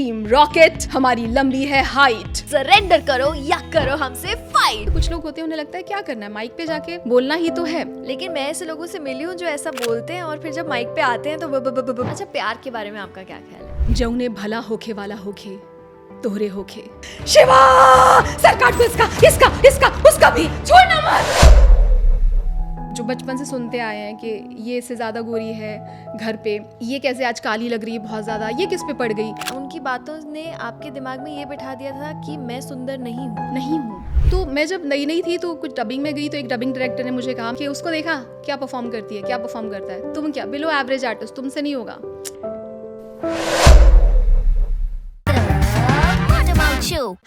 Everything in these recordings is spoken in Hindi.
टीम रॉकेट, हमारी लंबी है हाइट। सरेंडर करो या करो हमसे फाइट। कुछ लोग होते हैं, उन्हें लगता है क्या करना है, माइक पे जाके बोलना ही तो है। लेकिन मैं ऐसे लोगों से मिली हूँ जो ऐसा बोलते हैं और फिर जब माइक पे आते हैं तो अच्छा, प्यार के बारे में आपका क्या ख्याल है? जौने भला होखे वाला होखे, तोहरे होखे। शिवा, सर काट दो इसका, उसका भी, छोड़ना मत। जो बचपन से सुनते आए हैं कि ये इससे ज्यादा गोरी है घर पे, ये कैसे आज काली लग रही है बहुत ज्यादा, ये किस पे पड़ गई। उनकी बातों ने आपके दिमाग में ये बिठा दिया था कि मैं सुंदर नहीं हूँ। तो मैं जब नई थी तो कुछ डबिंग में गई तो एक डबिंग डायरेक्टर ने मुझे कहा कि उसको देखा क्या परफॉर्म करती है, क्या परफॉर्म करता है, तुम क्या बिलो एवरेज आर्टिस्ट, तुमसे नहीं होगा।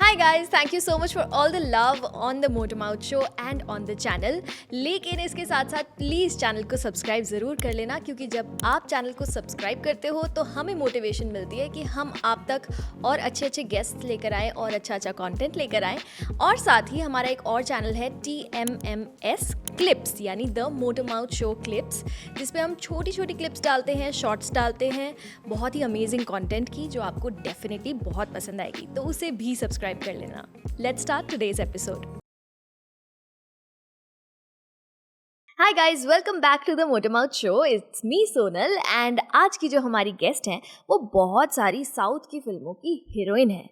Hi guys, thank you so much for all the love on the Motormouth show and on the channel. लेकिन इसके साथ साथ प्लीज़ चैनल को सब्सक्राइब ज़रूर कर लेना, क्योंकि जब आप चैनल को सब्सक्राइब करते हो तो हमें मोटिवेशन मिलती है कि हम आप तक और अच्छे गेस्ट लेकर आएँ और अच्छा कंटेंट लेकर आएँ। और साथ ही हमारा एक और चैनल है TMMS क्लिप्स, यानी द मोटरमाउथ शो क्लिप्स, जिसपे हम छोटी क्लिप्स डालते हैं, शॉर्ट्स डालते हैं, बहुत ही अमेजिंग कंटेंट की, जो आपको डेफिनेटली बहुत पसंद आएगी, तो उसे भी सब्सक्राइब कर लेना। Let's start today's episode. Hi guys, welcome back to the Motormouth show. It's me Sonal, and आज की जो हमारी गेस्ट हैं वो बहुत सारी साउथ की फिल्मों की हीरोइन है।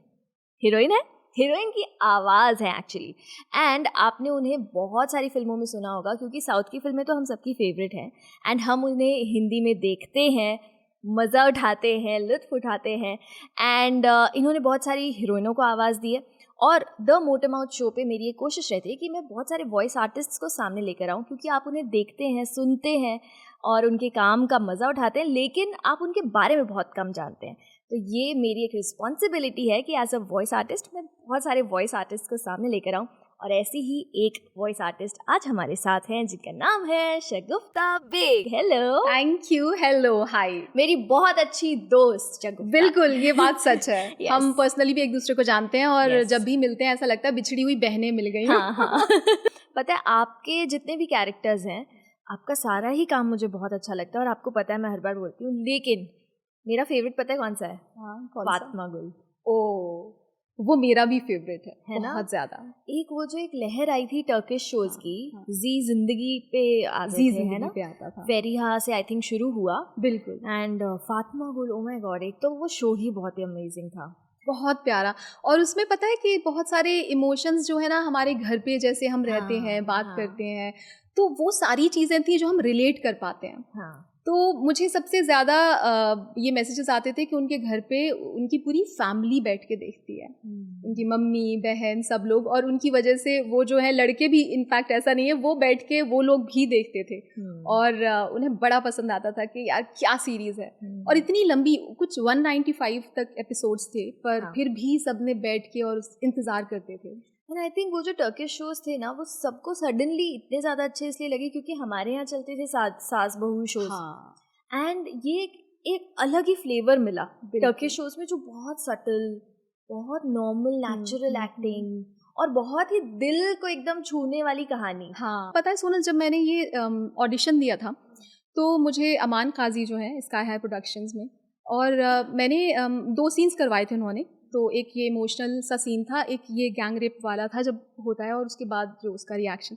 हीरोइन की आवाज़ है एक्चुअली, एंड आपने उन्हें बहुत सारी फिल्मों में सुना होगा, क्योंकि साउथ की फिल्में तो हम सबकी फेवरेट हैं एंड हम उन्हें हिंदी में देखते हैं, मज़ा उठाते हैं, लुत्फ़ उठाते हैं, एंड इन्होंने बहुत सारी हीरोइनों को आवाज़ दी है। और द मोटरमाउथ शो पे मेरी ये कोशिश रहती है कि मैं बहुत सारे वॉइस आर्टिस्ट्स को सामने लेकर आऊँ, क्योंकि आप उन्हें देखते हैं, सुनते हैं और उनके काम का मज़ा उठाते हैं, लेकिन आप उनके बारे में बहुत कम जानते हैं। तो ये मेरी एक रिस्पॉन्सिबिलिटी है कि एज अ वॉइस आर्टिस्ट मैं बहुत सारे वॉइस आर्टिस्ट को सामने लेकर आऊँ। और ऐसी ही एक वॉइस आर्टिस्ट आज हमारे साथ हैं, जिनका नाम है Shagufta Baig. Hello. Thank you. Hello, hi. मेरी बहुत अच्छी दोस्त शगुफ्ता। बिल्कुल, ये बात सच है। Yes. हम पर्सनली भी एक दूसरे को जानते हैं और Yes. जब भी मिलते हैं ऐसा लगता है बिछड़ी हुई बहनें मिल गई। हाँ। पता है, आपके जितने भी कैरेक्टर्स हैं, आपका सारा ही काम मुझे बहुत अच्छा लगता है, और आपको पता है मैं हर बार बोलती हूँ, लेकिन मेरा फेवरेट पता है कौन सा है? फातमागुल। ओ, वो मेरा भी फेवरेट है ना? बहुत ज्यादा। एक वो जो एक लहर आई थी टर्किश शोज की, जी जिंदगी पे आते थे, है ना? पे आता था। वेरिहा से आई थिंक शुरू हुआ। बिल्कुल। एंड फातमागुल, ओ माय गॉड, एक तो वो शो ही बहुत ही अमेजिंग था, बहुत प्यारा। और उसमें पता है कि बहुत सारे इमोशंस जो है ना, हमारे घर पे जैसे हम रहते हैं, बात करते हैं, तो वो सारी चीजें थी जो हम रिलेट कर पाते हैं। तो मुझे सबसे ज़्यादा ये मैसेजेस आते थे कि उनके घर पे उनकी पूरी फैमिली बैठ के देखती है, उनकी मम्मी, बहन, सब लोग, और उनकी वजह से वो जो है लड़के भी, इनफैक्ट ऐसा नहीं है, वो बैठ के वो लोग भी देखते थे और उन्हें बड़ा पसंद आता था कि यार क्या सीरीज़ है। और इतनी लंबी, कुछ 195 तक एपिसोड्स थे, पर फिर भी सबने बैठ के और इंतज़ार करते थे। एंड आई थिंक वो जो टर्किश शोज थे ना, वो सबको सडनली इतने ज़्यादा अच्छे इसलिए लगे क्योंकि हमारे यहाँ चलते थे सास बहू शोज, एंड ये एक अलग ही फ्लेवर मिला टर्किश शोज में, जो बहुत सटल, बहुत नॉर्मल, नेचुरल एक्टिंग और बहुत ही दिल को एकदम छूने वाली कहानी। पता है सोनल, जब मैंने ये ऑडिशन दिया था तो मुझे अमान काजी जो है स्काई हाई प्रोडक्शंस में, और मैंने 2 सीन्स करवाए थे उन्होंने। तो एक ये इमोशनल सा सीन था, एक ये गैंग रेप वाला था जब होता है, और उसके बाद जो उसका रिएक्शन,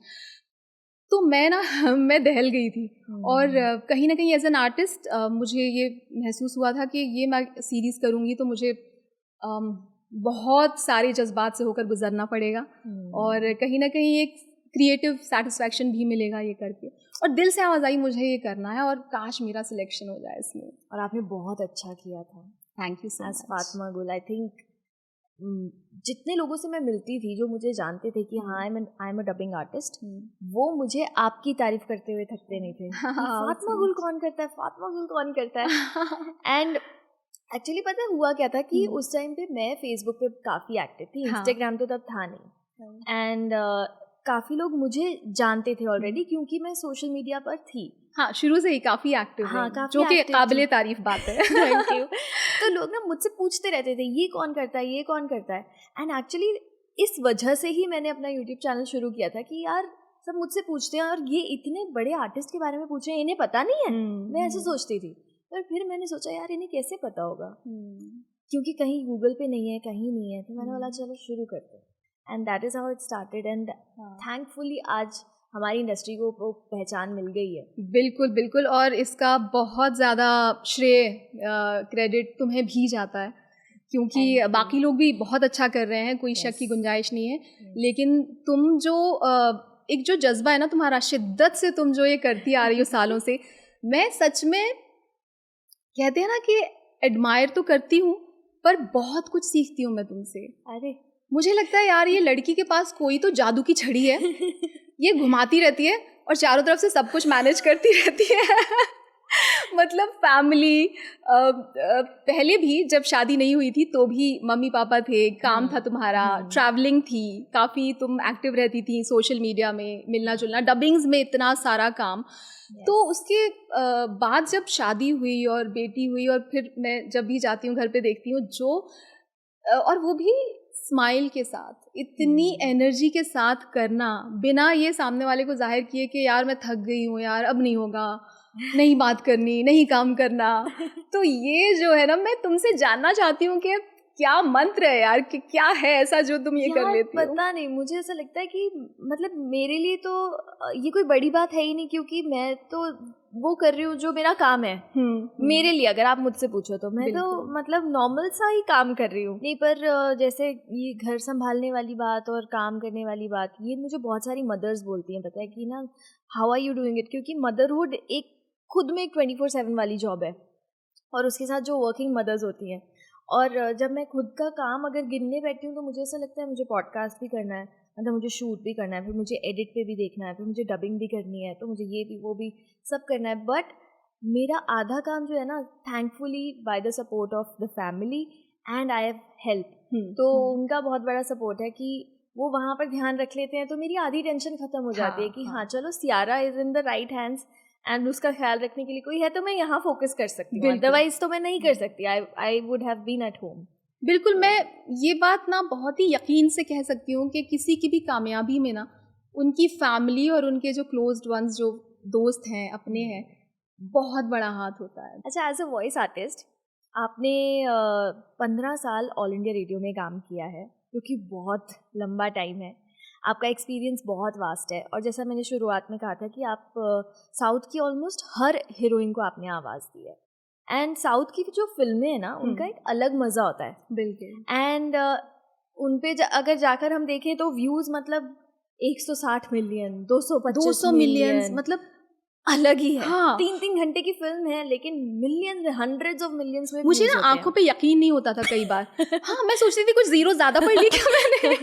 तो मैं दहल गई थी। और कहीं ना कहीं एज एन आर्टिस्ट मुझे ये महसूस हुआ था कि ये मैं सीरीज़ करूँगी तो मुझे बहुत सारे जज्बात से होकर गुजरना पड़ेगा, और कहीं ना कहीं एक क्रिएटिव सेटिस्फैक्शन भी मिलेगा ये करके, और दिल से आवाज़ आई मुझे ये करना है, और काश मेरा सिलेक्शन हो जाए इसमें। और आपने बहुत अच्छा किया था। Thank you so much. फातमागुल, I think जितने लोगों से मैं मिलती थी जो मुझे जानते थे कि हाँ I am a dubbing artist, वो मुझे आपकी तारीफ करते हुए थकते नहीं थे। फातमागुल कौन करता है, फातमागुल कौन करता है। एंड एक्चुअली पता है हुआ क्या था कि उस टाइम पे मैं फेसबुक पे काफ़ी एक्टिव थी, इंस्टाग्राम तो तब था नहीं, एंड काफ़ी लोग मुझे जानते थे ऑलरेडी क्योंकि मैं सोशल मीडिया पर थी। शुरू से ही काफ़ी एक्टिव है, जो कि काबिले तारीफ बात है। Thank you. तो लोग ना मुझसे पूछते रहते थे ये कौन करता है, ये कौन करता है, एंड एक्चुअली इस वजह से ही मैंने अपना यूट्यूब चैनल शुरू किया था कि यार सब मुझसे पूछते हैं और ये इतने बड़े आर्टिस्ट के बारे में पूछ रहे हैं, इन्हें पता नहीं है। मैं ऐसे सोचती थी, पर फिर मैंने सोचा यार इन्हें कैसे पता होगा, क्योंकि कहीं गूगल पे नहीं है, कहीं नहीं है, तो मैंने बोला चलो शुरू करते हैं, and that is how it started, and thankfully आज हमारी इंडस्ट्री को पहचान मिल गई है। बिल्कुल बिल्कुल, और इसका बहुत ज़्यादा श्रेय क्रेडिट तुम्हें भी जाता है, क्योंकि बाकी लोग भी बहुत अच्छा कर रहे हैं, कोई शक की गुंजाइश नहीं है, लेकिन तुम जो एक जो जज्बा है ना तुम्हारा, शिद्दत से तुम जो ये करती आ रही हो सालों से, मैं सच में कहते हैं ना कि एडमायर तो करती हूँ, पर बहुत कुछ सीखती हूँ मैं तुमसे। अरे मुझे लगता है यार ये लड़की के पास कोई तो जादू की छड़ी है, ये घुमाती रहती है और चारों तरफ से सब कुछ मैनेज करती रहती है। मतलब फैमिली, पहले भी जब शादी नहीं हुई थी तो भी मम्मी पापा थे, काम था तुम्हारा, ट्रैवलिंग थी, काफ़ी तुम एक्टिव रहती थी सोशल मीडिया में, मिलना जुलना, डबिंग्स में इतना सारा काम। तो उसके बाद जब शादी हुई और बेटी हुई, और फिर मैं जब भी जाती हूँ घर पे देखती हूँ जो, और वो भी स्माइल के साथ, इतनी एनर्जी के साथ करना, बिना ये सामने वाले को जाहिर किए कि यार मैं थक गई हूँ यार, अब नहीं होगा, नहीं बात करनी, नहीं काम करना। तो ये जो है ना, मैं तुमसे जानना चाहती हूँ कि क्या मंत्र है यार, कि क्या है ऐसा जो तुम ये कर लेती हो? पता नहीं, मुझे ऐसा लगता है कि मतलब मेरे लिए तो ये कोई बड़ी बात है ही नहीं, क्योंकि मैं तो वो कर रही हूँ जो मेरा काम है। मेरे लिए अगर आप मुझसे पूछो तो मैं तो मतलब नॉर्मल सा ही काम कर रही हूँ। नहीं, पर जैसे ये घर संभालने वाली बात और काम करने वाली बात, ये मुझे बहुत सारी मदर्स बोलती हैं, पता है कि ना, how are you doing it, क्योंकि मदरहुड एक खुद में एक 24/7 वाली जॉब है, और उसके साथ जो वर्किंग मदर्स होती हैं, और जब मैं खुद का काम अगर गिनने बैठती हूँ तो मुझे ऐसा लगता है मुझे पॉडकास्ट भी करना है, मतलब मुझे शूट भी करना है, फिर मुझे एडिट पे भी देखना है, फिर मुझे डबिंग भी करनी है, तो मुझे ये भी वो भी सब करना है। बट मेरा आधा काम जो है ना, thankfully by the support of the family and I have help, तो उनका बहुत बड़ा सपोर्ट है कि वो वहाँ पर ध्यान रख लेते हैं, तो मेरी आधी टेंशन खत्म हो जाती है कि हाँ चलो Siara is in the right hands, and उसका ख्याल रखने के लिए कोई है तो मैं यहाँ फोकस कर सकती हूँ, अदरवाइज तो मैं नहीं कर सकती। I would have been at home. बिल्कुल, मैं ये बात ना बहुत ही यकीन से कह सकती हूँ कि किसी की भी कामयाबी में ना उनकी फैमिली और उनके जो क्लोज्ड वंस, जो दोस्त हैं, अपने हैं, बहुत बड़ा हाथ होता है। अच्छा, एज अ वॉइस आर्टिस्ट आपने 15 साल ऑल इंडिया रेडियो में काम किया है, जो कि बहुत लंबा टाइम है, आपका एक्सपीरियंस बहुत वास्ट है, और जैसा मैंने शुरुआत में कहा था कि आप साउथ की ऑलमोस्ट हर हीरोइन को आपने आवाज़ दी है, एंड साउथ की जो फिल्में हैं ना, उनका एक अलग मज़ा होता है। बिल्कुल। एंड उन पे अगर जाकर हम देखें तो व्यूज़ मतलब 160 मिलियन, 225 मिलियन, मतलब अलग ही है। हाँ। 3 घंटे की फिल्म है, लेकिन मिलियन, हंड्रेड्स ऑफ मिलियंस में मुझे ना आंखों पे यकीन नहीं होता था कई बार। हाँ, मैं सोचती थी कुछ जीरो ज़्यादा पढ़ ली क्या मैंने।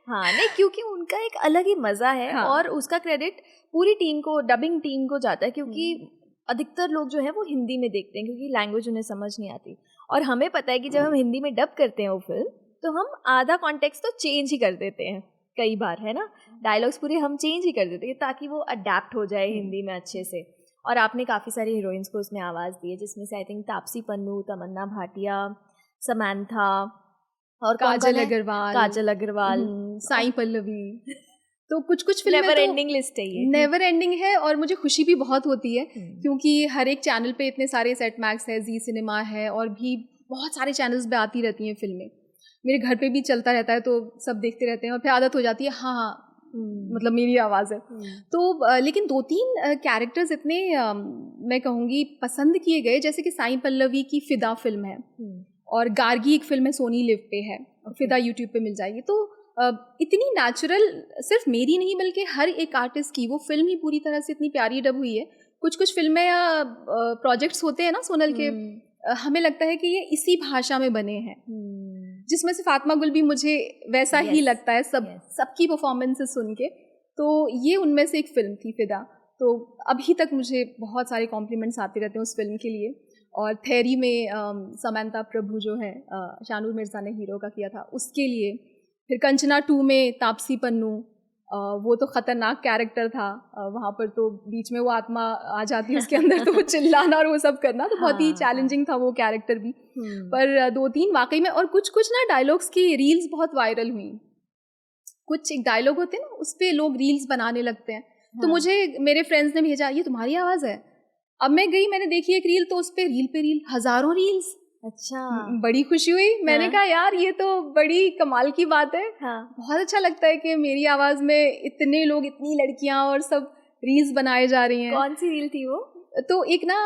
हाँ, नहीं, क्योंकि उनका एक अलग ही मज़ा है। हाँ। और उसका क्रेडिट पूरी टीम को, डबिंग टीम को जाता है, क्योंकि अधिकतर लोग जो है वो हिंदी में देखते हैं, क्योंकि लैंग्वेज उन्हें समझ नहीं आती, और हमें पता है कि जब हम हिंदी में डब करते हैं वो फिल्म, तो हम आधा कॉन्टेक्स्ट तो चेंज ही कर देते हैं कई बार, है ना, डायलॉग्स पूरे हम चेंज ही कर देते हैं ताकि वो अडेप्ट हो जाए हिंदी में अच्छे से। और आपने काफ़ी सारी हीरोइंस को उसमें आवाज़ दी है, जिसमें से आई थिंक तापसी पन्नू, तमन्ना भाटिया, समंथा, और काजल अग्रवाल, साई पल्लवी। तो कुछ फिल्में नेवर एंडिंग लिस्ट है, ये नेवर एंडिंग है, और मुझे खुशी भी बहुत होती है क्योंकि हर एक चैनल पे इतने सारे सेट मैक्स है, जी सिनेमा है, और भी बहुत सारे चैनल्स पे आती रहती हैं फिल्में। मेरे घर पे भी चलता रहता है, तो सब देखते रहते हैं, और फिर आदत हो जाती है, हाँ मतलब मेरी आवाज़ है। तो लेकिन 2-3 कैरेक्टर्स इतने मैं कहूँगी पसंद किए गए, जैसे कि साई पल्लवी की फिदा फिल्म है, और गार्गी एक फिल्म है, सोनी लिव पे है, फिदा यूट्यूब पे मिल जाएगी। तो इतनी नेचुरल, सिर्फ मेरी नहीं बल्कि हर एक आर्टिस्ट की वो फिल्म ही पूरी तरह से इतनी प्यारी डब हुई है। कुछ फिल्में या प्रोजेक्ट्स होते हैं ना सोनल के, हमें लगता है कि ये इसी भाषा में बने हैं, जिसमें से फातमागुल भी मुझे वैसा ही लगता है, सबकी परफॉर्मेंसेस सुन के। तो ये उनमें से एक फिल्म थी फिदा। तो अभी तक मुझे बहुत सारे कॉम्प्लीमेंट्स आते रहते हैं उस फिल्म के लिए। और थेरी में समंथा प्रभु जो है, शानूर मिर्ज़ा ने हीरो का किया था, उसके लिए। फिर कंचना 2 में तापसी पन्नू, वो तो ख़तरनाक कैरेक्टर था, वहाँ पर तो बीच में वो आत्मा आ जाती है उसके अंदर, तो वो चिल्लाना और वो सब करना तो बहुत ही चैलेंजिंग था वो कैरेक्टर भी। पर 2-3 वाकई में, और कुछ ना डायलॉग्स की रील्स बहुत वायरल हुई। कुछ एक डायलॉग होते हैं ना, उस पर लोग रील्स बनाने लगते हैं। तो मुझे मेरे फ्रेंड्स ने भेजा, ये तुम्हारी आवाज़ है। अब मैं गई, मैंने देखी एक रील, तो उस पर रील हज़ारों रील्स, अच्छा, बड़ी खुशी हुई। मैंने कहा यार ये तो बड़ी कमाल की बात है। हाँ, बहुत अच्छा लगता है कि मेरी आवाज में इतने लोग, इतनी लड़कियां और सब रील्स बनाए जा रही हैं। कौन सी रील थी वो? तो एक ना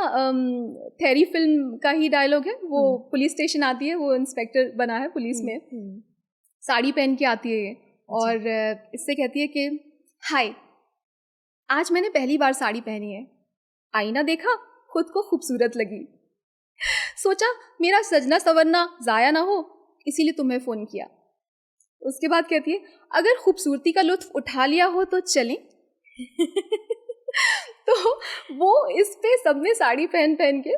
थेरी फिल्म का ही डायलॉग है वो। पुलिस स्टेशन आती है, वो इंस्पेक्टर बना है पुलिस में, साड़ी पहन के आती है ये, और इससे कहती है कि हाय, आज मैंने पहली बार साड़ी पहनी है, आईना देखा, खुद को खूबसूरत लगी, सोचा मेरा सजना संवरना जाया ना हो, इसीलिए तुम्हें फोन किया। उसके बाद कहती है अगर खूबसूरती का लुत्फ उठा लिया हो तो चलें। तो वो इस पे सबने साड़ी पहन पहन के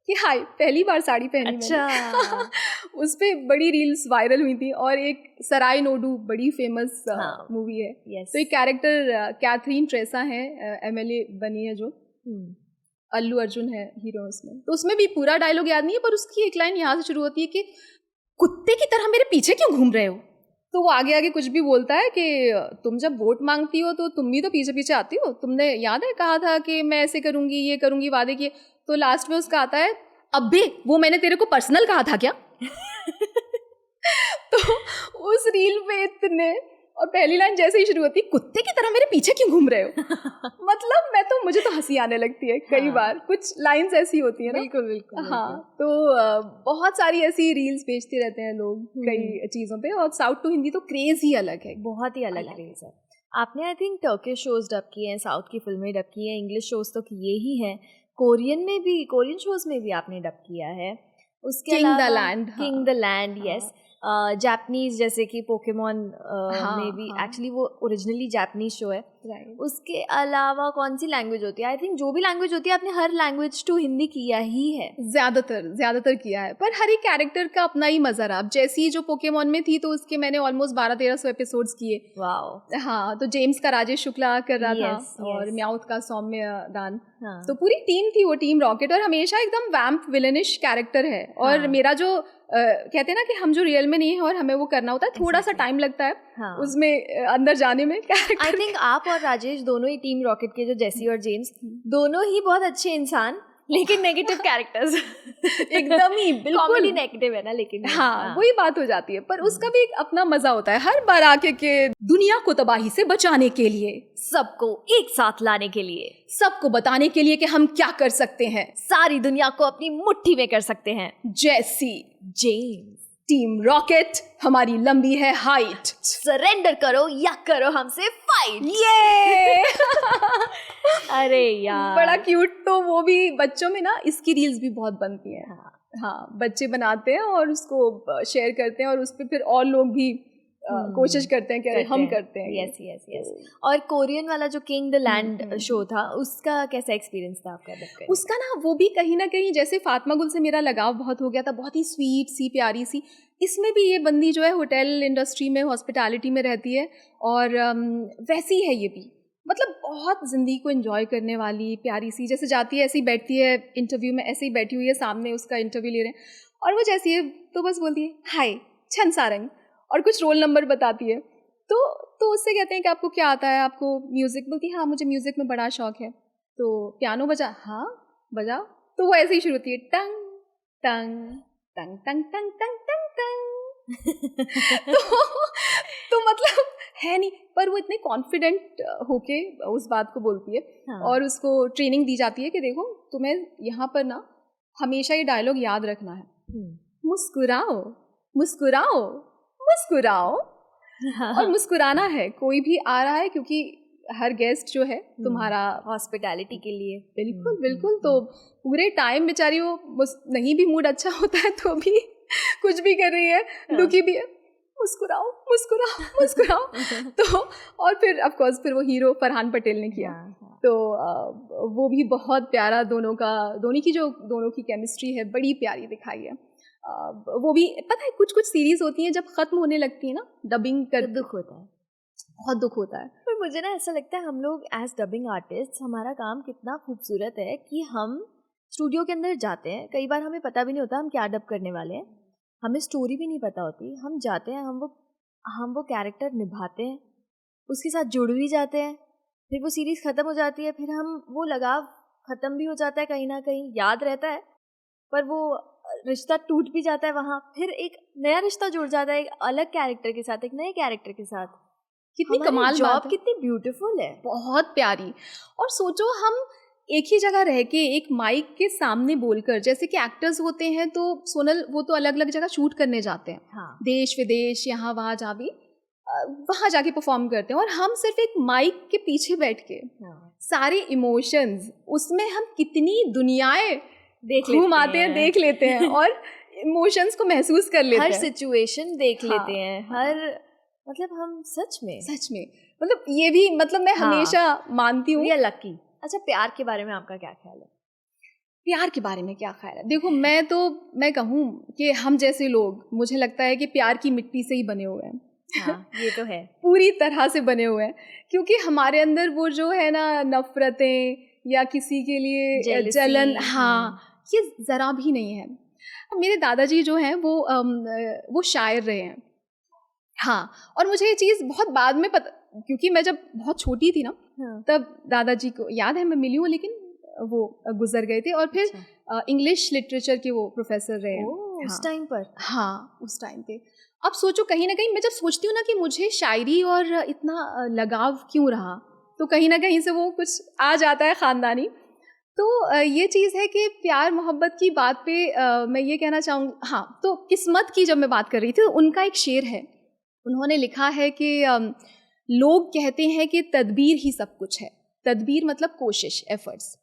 कि हाय पहली बार साड़ी पहनी मैंने। उस पे बड़ी रील्स वायरल हुई थी। और एक सराय नोडू बड़ी फेमस मूवी है। तो एक कैरेक्टर कैथरीन ट्रेसा है, एमएलए बनी है, जो अल्लू अर्जुन है हीरो उसमें। तो उसमें भी पूरा डायलॉग याद नहीं है, पर उसकी एक लाइन यहाँ से शुरू होती है कि कुत्ते की तरह मेरे पीछे क्यों घूम रहे हो। तो वो आगे आगे कुछ भी बोलता है कि तुम जब वोट मांगती हो तो तुम भी तो पीछे पीछे आती हो, तुमने याद है कहा था कि मैं ऐसे करूंगी, ये करूंगी, वादे किए। तो लास्ट में उसका आता है अबे वो मैंने तेरे को पर्सनल कहा था क्या। तो उस रील पे इतने, और पहली लाइन जैसे ही शुरू होती है कुत्ते की तरह मेरे पीछे क्यों घूम रहे हो। मतलब मुझे तो हंसी आने लगती है कई बार, कुछ लाइंस ऐसी होती है ना। बिल्कुल बिल्कुल। हाँ, तो बहुत सारी ऐसी रील्स भेजते रहते हैं लोग कई चीज़ों पे। और साउथ टू हिंदी तो क्रेज ही अलग है, बहुत ही अलग क्रेज है। आपने I think Turkish shows dub किए हैं, साउथ की फिल्में डब की हैं, इंग्लिश शोज तो किए ही हैं, कोरियन शोज में भी आपने डब किया है। उसके अलावा king the land, yes. Japanese जैसे कि पोकेमॉन में भी, एक्चुअली वो ओरिजिनली जापानीज शो है। उसके अलावा कौन सी लैंग्वेज होती है? आई थिंक जो भी लैंग्वेज होती है आपने हर लैंग्वेज टू हिंदी किया ही है। ज्यादातर किया है, पर हर एक कैरेक्टर का अपना ही मजा रहा। अब जैसी जो पोकेमॉन में थी तो उसके मैंने ऑलमोस्ट 1200-1300 एपिसोड्स किए। वाओ। हाँ, तो जेम्स का राजेश शुक्ला कर रहा था, और म्याउथ का सौम्य दान। तो पूरी टीम थी वो, टीम रॉकेट, और हमेशा एकदम वैम्प विलेनिश कैरेक्टर है। और मेरा जो कहते हैं ना कि हम जो रियल में नहीं है और हमें वो करना होता है, थोड़ा सा टाइम लगता है उसमें अंदर जाने में। आई थिंक आप और राजेश दोनों ही टीम रॉकेट के, जो जेसी और जेम्स, दोनों ही बहुत अच्छे इंसान, लेकिन नेगेटिव कैरेक्टर्स। एकदम ही बिल्कुल कॉमेडी नेगेटिव है ना, लेकिन हाँ वही बात हो जाती है। पर उसका भी एक अपना मजा होता है, हर बार आके के दुनिया को तबाही से बचाने के लिए, सबको एक साथ लाने के लिए, सबको बताने के लिए कि हम क्या कर सकते हैं, सारी दुनिया को अपनी मुट्ठी में कर सकते हैं। जैसी जेम्स, टीम रॉकेट, हमारी लंबी है हाइट, सरेंडर करो या करो हमसे फाइट। ये अरे यार बड़ा क्यूट। तो वो भी बच्चों में ना इसकी रील्स भी बहुत बनती हैं। हाँ, बच्चे बनाते हैं और उसको शेयर करते हैं, और उस पर फिर और लोग भी कोशिश करते हैं कि अरे हम करते हैं। Yes yes yes. और कोरियन वाला जो किंग द लैंड शो था, उसका कैसा एक्सपीरियंस था आपका? उसका ना वो भी कहीं ना कहीं, जैसे फातमागुल से मेरा लगाव बहुत हो गया था, बहुत ही स्वीट सी, प्यारी सी। इसमें भी ये बंदी जो है होटल इंडस्ट्री में, हॉस्पिटैलिटी में रहती है, और वैसी है ये भी, मतलब बहुत ज़िंदगी को एंजॉय करने वाली, प्यारी सी। जैसे जाती है ऐसे ही बैठती है इंटरव्यू में, ऐसे ही बैठी हुई है, सामने उसका इंटरव्यू ले रहे हैं, और वो जैसी है तो बस बोलती है हाय छन सारंग, और कुछ रोल नंबर बताती है। तो उससे कहते हैं कि आपको क्या आता है, आपको म्यूज़िक, बोलती है हाँ मुझे म्यूज़िक में बड़ा शौक है। तो पियानो बजा, हाँ बजाओ। तो वो ऐसे ही शुरू होती है टंग टंग टंग टंग टंग टंग टंग टंग। तो मतलब है नहीं, पर वो इतने कॉन्फिडेंट होके उस बात को बोलती है। और उसको ट्रेनिंग दी जाती है कि देखो तुम्हें यहाँ पर ना हमेशा ये डायलॉग याद रखना है, मुस्कुराओ मुस्कुराओ मुस्कुराओ। और मुस्कुराना है, कोई भी आ रहा है, क्योंकि हर गेस्ट जो है तुम्हारा हॉस्पिटैलिटी के लिए। बिल्कुल बिल्कुल। तो पूरे टाइम बेचारी वो नहीं भी मूड अच्छा होता है तो भी कुछ भी कर रही है, दुखी भी है, मुस्कुराओ मुस्कुराओ मुस्कुराओ। तो और फिर ऑफ कोर्स फिर वो हीरो फरहान पटेल ने किया। तो वो भी बहुत प्यारा, दोनों की केमिस्ट्री है बड़ी प्यारी दिखाई है। वो भी पता है, कुछ सीरीज होती हैं जब खत्म होने लगती है ना, डबिंग कर दुख होता है, बहुत दुख होता है। पर मुझे ना ऐसा लगता है हम लोग एज डबिंग आर्टिस्ट, हमारा काम कितना खूबसूरत है कि हम स्टूडियो के अंदर जाते हैं, कई बार हमें पता भी नहीं होता हम क्या डब करने वाले हैं, हमें स्टोरी भी नहीं पता होती, हम जाते हैं, हम वो कैरेक्टर निभाते हैं, उसके साथ जुड़ भी जाते हैं, फिर वो सीरीज़ ख़त्म हो जाती है, फिर हम वो लगाव ख़त्म भी हो जाता है, कहीं ना कहीं याद रहता है, पर वो रिश्ता टूट भी जाता है वहाँ, फिर एक नया रिश्ता जुड़ जाता है एक अलग कैरेक्टर के साथ, एक नए कैरेक्टर के साथ। कितनी कमाल जॉब कितनी ब्यूटीफुल है, बहुत प्यारी। और सोचो हम एक ही जगह रह के एक माइक के सामने बोलकर, जैसे कि एक्टर्स होते हैं तो सोनल वो तो अलग अलग जगह शूट करने जाते हैं, हाँ। देश विदेश यहाँ वहाँ जहाँ भी वहाँ जाके परफॉर्म करते हैं, और हम सिर्फ एक माइक के पीछे बैठ के सारे इमोशंस उसमें हम कितनी दुनियाएं घूम आते हैं, देख लेते हैं और इमोशंस को महसूस कर लेते हैं, हर सिचुएशन देख लेते हैं, हर मतलब हम सच में मतलब ये भी मतलब मैं हमेशा मानती हूँ। लकी। अच्छा, प्यार के बारे में आपका क्या ख्याल है? प्यार के बारे में क्या ख्याल है? देखो मैं कहूँ कि हम जैसे लोग, मुझे लगता है कि प्यार की मिट्टी से ही बने हुए हैं। हाँ, ये तो है, पूरी तरह से बने हुए हैं, क्योंकि हमारे अंदर वो जो है ना नफरतें या किसी के लिए जलन, हाँ, ये जरा भी नहीं है। मेरे दादाजी जो हैं वो शायर रहे हैं, हाँ, और मुझे ये चीज़ बहुत बाद में पता, क्योंकि मैं जब बहुत छोटी थी ना, तब दादाजी को याद है मैं मिली हूँ, लेकिन वो गुजर गए थे, और फिर इंग्लिश लिटरेचर के वो प्रोफेसर रहे हैं उस टाइम पर। हाँ, उस टाइम पे। अब सोचो, कहीं ना कहीं मैं जब सोचती हूँ ना कि मुझे शायरी और इतना लगाव क्यों रहा, तो कहीं ना कहीं से वो कुछ आ जाता है ख़ानदानी। तो ये चीज़ है कि प्यार मोहब्बत की बात पे मैं ये कहना चाहूँगी, हाँ, तो किस्मत की जब मैं बात कर रही थी, तो उनका एक शेर है, उन्होंने लिखा है कि लोग कहते हैं कि तदबीर ही सब कुछ है। तदबीर मतलब कोशिश, एफर्ट्स।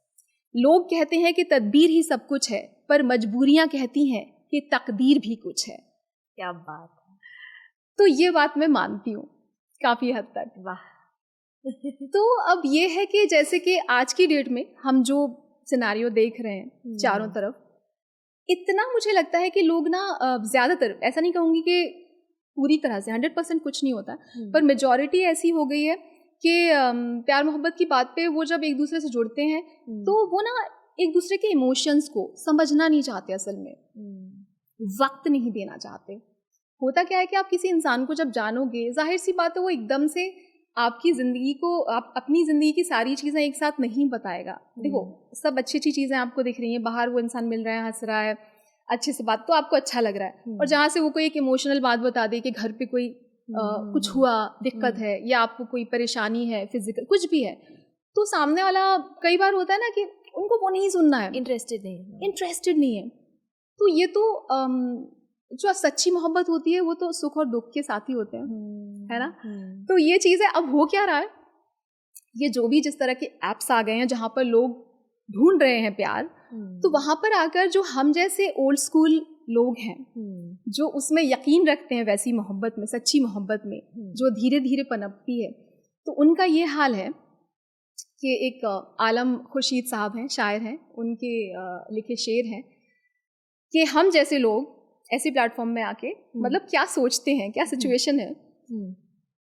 लोग कहते हैं कि तदबीर ही सब कुछ है, पर मजबूरियां कहती हैं कि तकदीर भी कुछ है। क्या बात है। तो ये बात मैं मानती हूँ काफ़ी हद तक। वाह। तो अब ये है कि जैसे कि आज की डेट में हम जो सिनारियो देख रहे हैं चारों तरफ, इतना मुझे लगता है कि लोग ना ज़्यादातर, ऐसा नहीं कहूँगी कि पूरी तरह से 100% कुछ नहीं होता, पर मेजॉरिटी ऐसी हो गई है कि प्यार मोहब्बत की बात पे वो जब एक दूसरे से जुड़ते हैं तो वो ना एक दूसरे के इमोशंस को समझना नहीं चाहते, असल में वक्त नहीं देना चाहते। होता क्या है कि आप किसी इंसान को जब जानोगे, जाहिर सी बात है वो एकदम से आपकी ज़िंदगी को, आप अपनी ज़िंदगी की सारी चीज़ें एक साथ नहीं बताएगा। देखो, सब अच्छी अच्छी चीज़ें आपको दिख रही हैं, बाहर वो इंसान मिल रहा है, हंस रहा है, अच्छे से बात, तो आपको अच्छा लग रहा है, और जहाँ से वो कोई एक इमोशनल बात बता दे कि घर पे कोई कुछ हुआ, दिक्कत है, या आपको कोई परेशानी है, फिजिकल कुछ भी है, तो सामने वाला कई बार होता है ना कि उनको वो नहीं सुनना है, इंटरेस्टेड नहीं है। तो ये तो जो सच्ची मोहब्बत होती है वो तो सुख और दुख के साथ ही होते हैं, है ना। तो ये चीज़ है। अब हो क्या रहा है, ये जो भी जिस तरह के एप्स आ गए हैं जहाँ पर लोग ढूंढ रहे हैं प्यार, तो वहाँ पर आकर जो हम जैसे ओल्ड स्कूल लोग हैं, जो उसमें यकीन रखते हैं वैसी मोहब्बत में, सच्ची मोहब्बत में, जो धीरे धीरे पनपती है, तो उनका ये हाल है कि एक आलम खुर्शीद साहब हैं, शायर हैं, उनके लिखे शेर हैं कि हम जैसे लोग ऐसे प्लेटफॉर्म में आके मतलब क्या सोचते हैं, क्या सिचुएशन है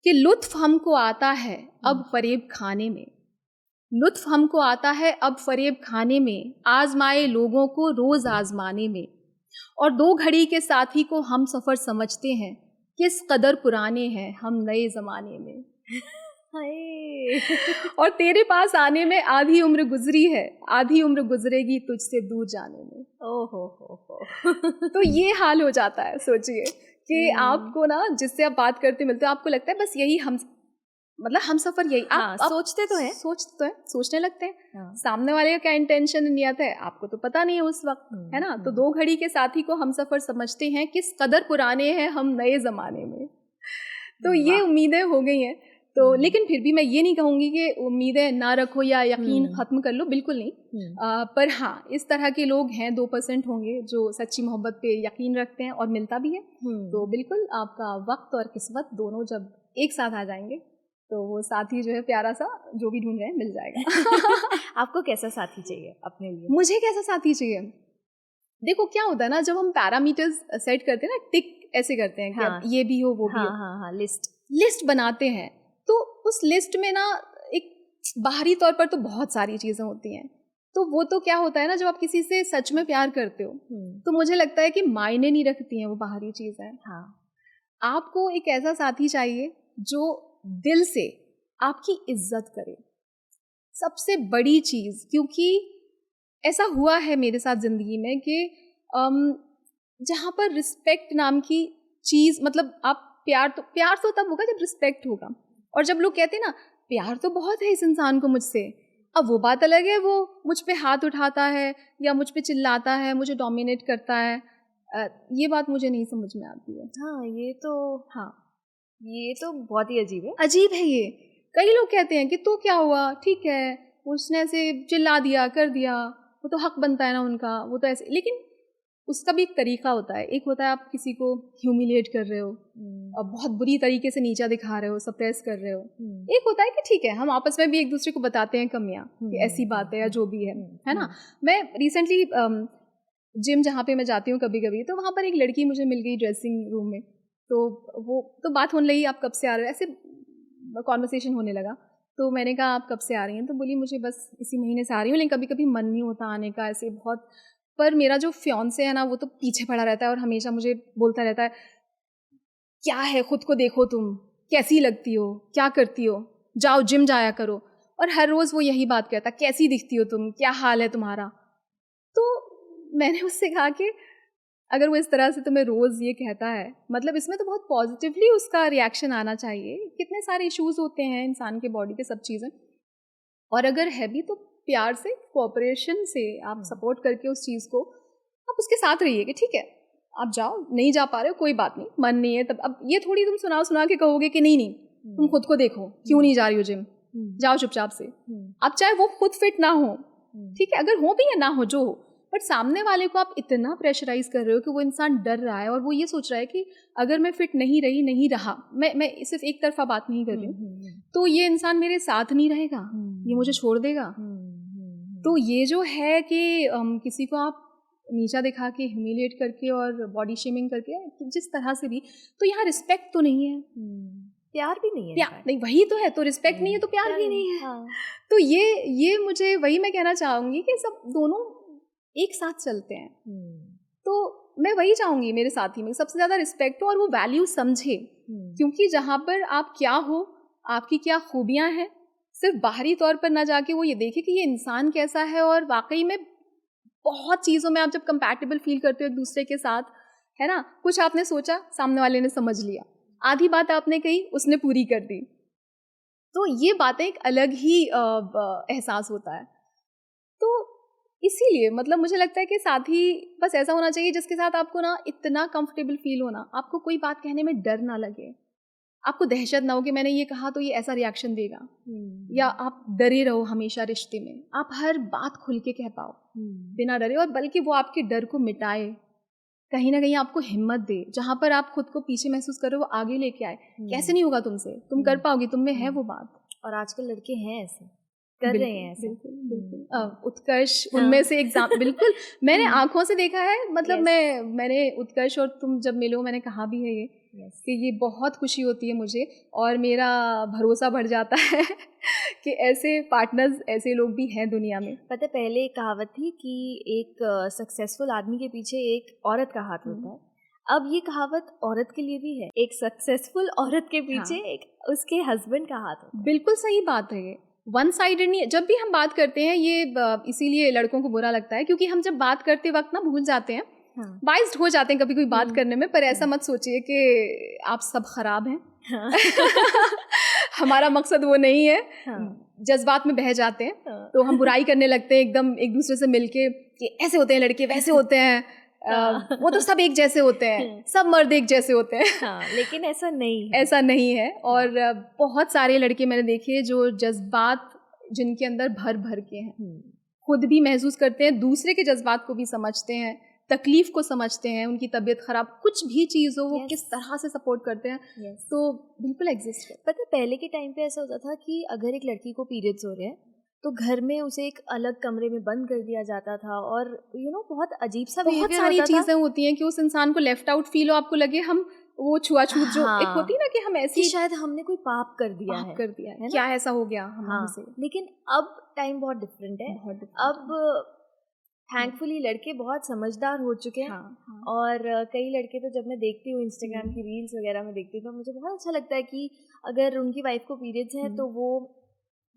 कि लुत्फ हमको आता है अब फरेब खाने में, लुत्फ हमको आता है अब फरेब खाने में, आजमाए लोगों को रोज आजमाने में, और दो घड़ी के साथी को हम सफ़र समझते हैं, किस कदर पुराने हैं हम नए ज़माने में। और तेरे पास आने में आधी उम्र गुजरी है, आधी उम्र गुजरेगी तुझसे दूर जाने में। ओहो। तो ये हाल हो जाता है, सोचिए कि आपको ना जिससे आप बात करते मिलते हो, आपको लगता है बस यही हम, मतलब हम सफ़र यही। आप सोचते तो हैं, सोचने लगते हैं। सामने वाले का क्या इंटेंशन नियत है आपको तो पता नहीं है उस वक्त, है ना। तो दो घड़ी के साथी को हम सफ़र समझते हैं, किस कदर पुराने हैं हम नए ज़माने में। तो ये उम्मीदें हो गई हैं। तो लेकिन फिर भी मैं ये नहीं कहूँगी कि उम्मीदें ना रखो या यकीन ख़त्म कर लो, बिल्कुल नहीं। पर हाँ, इस तरह के लोग हैं, 2% होंगे जो सच्ची मोहब्बत पे यकीन रखते हैं और मिलता भी है। तो बिल्कुल आपका वक्त और किस्मत दोनों जब एक साथ आ जाएंगे तो वो साथी जो है प्यारा सा, जो भी ढूंढ रहे हैं, मिल जाएगा। आपको कैसा साथी चाहिए अपने लिए? मुझे कैसा साथी चाहिए? देखो क्या होता है ना, जब हम पैरामीटर्स सेट करते हैं ना, टिक ऐसे करते हैं कि ये भी हो वो भी हो, लिस्ट बनाते हैं, तो उस लिस्ट में ना एक बाहरी तौर पर तो बहुत सारी चीज़ें होती हैं। तो वो तो क्या होता है ना, जब आप किसी से सच में प्यार करते हो तो मुझे लगता है कि मायने नहीं रखती हैं वो बाहरी चीज़ें। आपको एक ऐसा साथी चाहिए जो दिल से आपकी इज्जत करे, सबसे बड़ी चीज़। क्योंकि ऐसा हुआ है मेरे साथ ज़िंदगी में कि जहाँ पर रिस्पेक्ट नाम की चीज़, मतलब आप प्यार तो तब होगा जब रिस्पेक्ट होगा। और जब लोग कहते हैं ना प्यार तो बहुत है इस इंसान को मुझसे, अब वो बात अलग है, वो मुझ पे हाथ उठाता है या मुझ पे चिल्लाता है, मुझे डोमिनेट करता है, ये बात मुझे नहीं समझ में आती है। हाँ, ये तो बहुत ही अजीब है ये। कई लोग कहते हैं कि तो क्या हुआ, ठीक है, उसने ऐसे चिल्ला दिया, कर दिया, वो तो हक बनता है ना उनका, वो तो ऐसे। लेकिन उसका भी एक तरीका होता है। एक होता है आप किसी को ह्यूमिलिएट कर रहे हो और बहुत बुरी तरीके से नीचा दिखा रहे हो, सप्रेस कर रहे हो। एक होता है कि ठीक है, हम आपस में भी एक दूसरे को बताते हैं कमियां कि ऐसी बात है या जो भी है ना। मैं रिसेंटली जिम जहाँ पे मैं जाती हूँ कभी कभी, तो वहाँ पर एक लड़की मुझे मिल गई ड्रेसिंग रूम में। तो वो तो बात होने लगी, आप कब से आ रहे हो, ऐसे कॉन्वर्सेशन होने लगा। तो मैंने कहा आप कब से आ रही हैं, तो बोली मुझे बस इसी महीने से आ रही हूँ, लेकिन कभी कभी मन नहीं होता आने का, ऐसे बहुत। पर मेरा जो फियांसे है ना, वो तो पीछे पड़ा रहता है और हमेशा मुझे बोलता रहता है क्या है, खुद को देखो, तुम कैसी लगती हो, क्या करती हो, जाओ जिम जाया करो। और हर रोज़ वो यही बात कहता, कैसी दिखती हो तुम, क्या हाल है तुम्हारा। तो मैंने उससे कहा कि अगर वो इस तरह से तुम्हें रोज़ ये कहता है, मतलब इसमें तो बहुत पॉजिटिवली उसका रिएक्शन आना चाहिए। कितने सारे इश्यूज होते हैं इंसान के बॉडी पे, सब चीज़ें। और अगर है भी तो प्यार से, कोऑपरेशन से आप सपोर्ट करके उस चीज़ को आप उसके साथ रहिए कि ठीक है आप जाओ, नहीं जा पा रहे हो कोई बात नहीं, मन नहीं है तब। अब ये थोड़ी तुम सुना के कहोगे कि नहीं तुम खुद को देखो, क्यों नहीं जा रही हो जिम, जाओ चुपचाप से। अब चाहे वो खुद फिट ना हो, ठीक है, अगर हो भी या ना हो जो हो, बट सामने वाले को आप इतना प्रेशराइज कर रहे हो कि वो इंसान डर रहा है और वो ये सोच रहा है कि अगर मैं फिट नहीं रहा, मैं सिर्फ एक तरफा बात नहीं कर रही हूँ, तो ये इंसान मेरे साथ नहीं रहेगा, ये मुझे छोड़ देगा। तो ये जो है कि किसी को आप नीचा दिखा के, ह्यूमिलिएट करके और बॉडी शेमिंग करके जिस तरह से भी, तो यहाँ रिस्पेक्ट तो नहीं है, प्यार भी नहीं है, प्यार नहीं, वही तो है। तो रिस्पेक्ट नहीं है तो प्यार भी नहीं है। हाँ। तो ये मुझे वही मैं कहना चाहूँगी कि सब दोनों एक साथ चलते हैं। तो मैं वही चाहूँगी मेरे साथी में सबसे ज़्यादा रिस्पेक्ट हो और वो वैल्यू समझे, क्योंकि जहाँ पर आप क्या हो, आपकी क्या खूबियाँ हैं, सिर्फ बाहरी तौर पर ना जाके वो ये देखे कि ये इंसान कैसा है। और वाकई में बहुत चीज़ों में आप जब कंपैटिबल फील करते हो एक दूसरे के साथ, है ना, कुछ आपने सोचा, सामने वाले ने समझ लिया, आधी बात आपने कही, उसने पूरी कर दी, तो ये बातें एक अलग ही एहसास होता है। तो इसीलिए मतलब मुझे लगता है कि साथी बस ऐसा होना चाहिए जिसके साथ आपको ना इतना कंफर्टेबल फील होना, आपको कोई बात कहने में डर ना लगे, आपको दहशत ना हो कि मैंने ये कहा तो ये ऐसा रिएक्शन देगा, या आप डरे रहो हमेशा रिश्ते में, आप हर बात खुल के कह पाओ बिना डरे, और बल्कि वो आपके डर को मिटाए, कहीं ना कहीं आपको हिम्मत दे, जहाँ पर आप खुद को पीछे महसूस कर रहे हो वो आगे लेके आए। कैसे नहीं होगा तुमसे, तुम कर पाओगी, तुम में है वो बात। और आजकल लड़के हैं ऐसे, कर रहे हैं ऐसे। बिल्कुल उत्कर्ष उनमें से एग्जाम, बिल्कुल मैंने आंखों से देखा है। मतलब मैंने उत्कर्ष और तुम जब मिलो, मैंने कहा भी है ये कि ये बहुत खुशी होती है मुझे, और मेरा भरोसा बढ़ जाता है कि ऐसे पार्टनर्स, ऐसे लोग भी हैं दुनिया में। पता है, पहले एक कहावत थी कि एक सक्सेसफुल आदमी के पीछे एक औरत का हाथ होता है। अब ये कहावत औरत के लिए भी है, एक सक्सेसफुल औरत के पीछे एक उसके हस्बैंड का हाथ होता है। बिल्कुल सही बात है ये, वन साइडेड नहीं है। जब भी हम बात करते हैं ये इसीलिए लड़कों को बुरा लगता है, क्योंकि हम जब बात करते वक्त ना भूल जाते हैं, बाइस्ड हो जाते हैं कभी कोई बात करने में। पर ऐसा मत सोचिए कि आप सब खराब हैं। हमारा मकसद वो नहीं है। जज्बात में बह जाते हैं तो हम बुराई करने लगते हैं एकदम एक दूसरे से मिलके कि ऐसे होते हैं लड़के, वैसे होते हैं, वो तो सब एक जैसे होते हैं, सब मर्द एक जैसे होते हैं। लेकिन ऐसा नहीं है। और बहुत सारे लड़के मैंने देखे जो जज्बात जिनके अंदर भर भर के हैं, खुद भी महसूस करते हैं, दूसरे के जज्बात को भी समझते हैं, तकलीफ को समझते हैं, उनकी तबीयत खराब कुछ भी चीज़ हो, वो किस तरह से सपोर्ट करते हैं। तो बिल्कुल एग्जिस्ट है। पता है, पहले के टाइम पे ऐसा होता था कि अगर एक लड़की को पीरियड्स हो रहे हैं तो घर में उसे एक अलग कमरे में बंद कर दिया जाता था, और बहुत अजीब सा बहुत सारी चीज़ें होती हैं कि उस इंसान को लेफ्ट आउट फील हो, आपको लगे हम वो छुआछूत जो एक होती ना कि हम ऐसी, शायद हमने कोई पाप कर दिया है, क्या ऐसा हो गया हमसे। लेकिन अब टाइम बहुत डिफरेंट है। अब थैंकफुली लड़के बहुत समझदार हो चुके हैं। और कई लड़के तो जब मैं देखती हूँ इंस्टाग्राम की रील्स वगैरह में देखती हूँ तो मुझे बहुत अच्छा लगता है कि अगर उनकी वाइफ को पीरियड्स हैं तो वो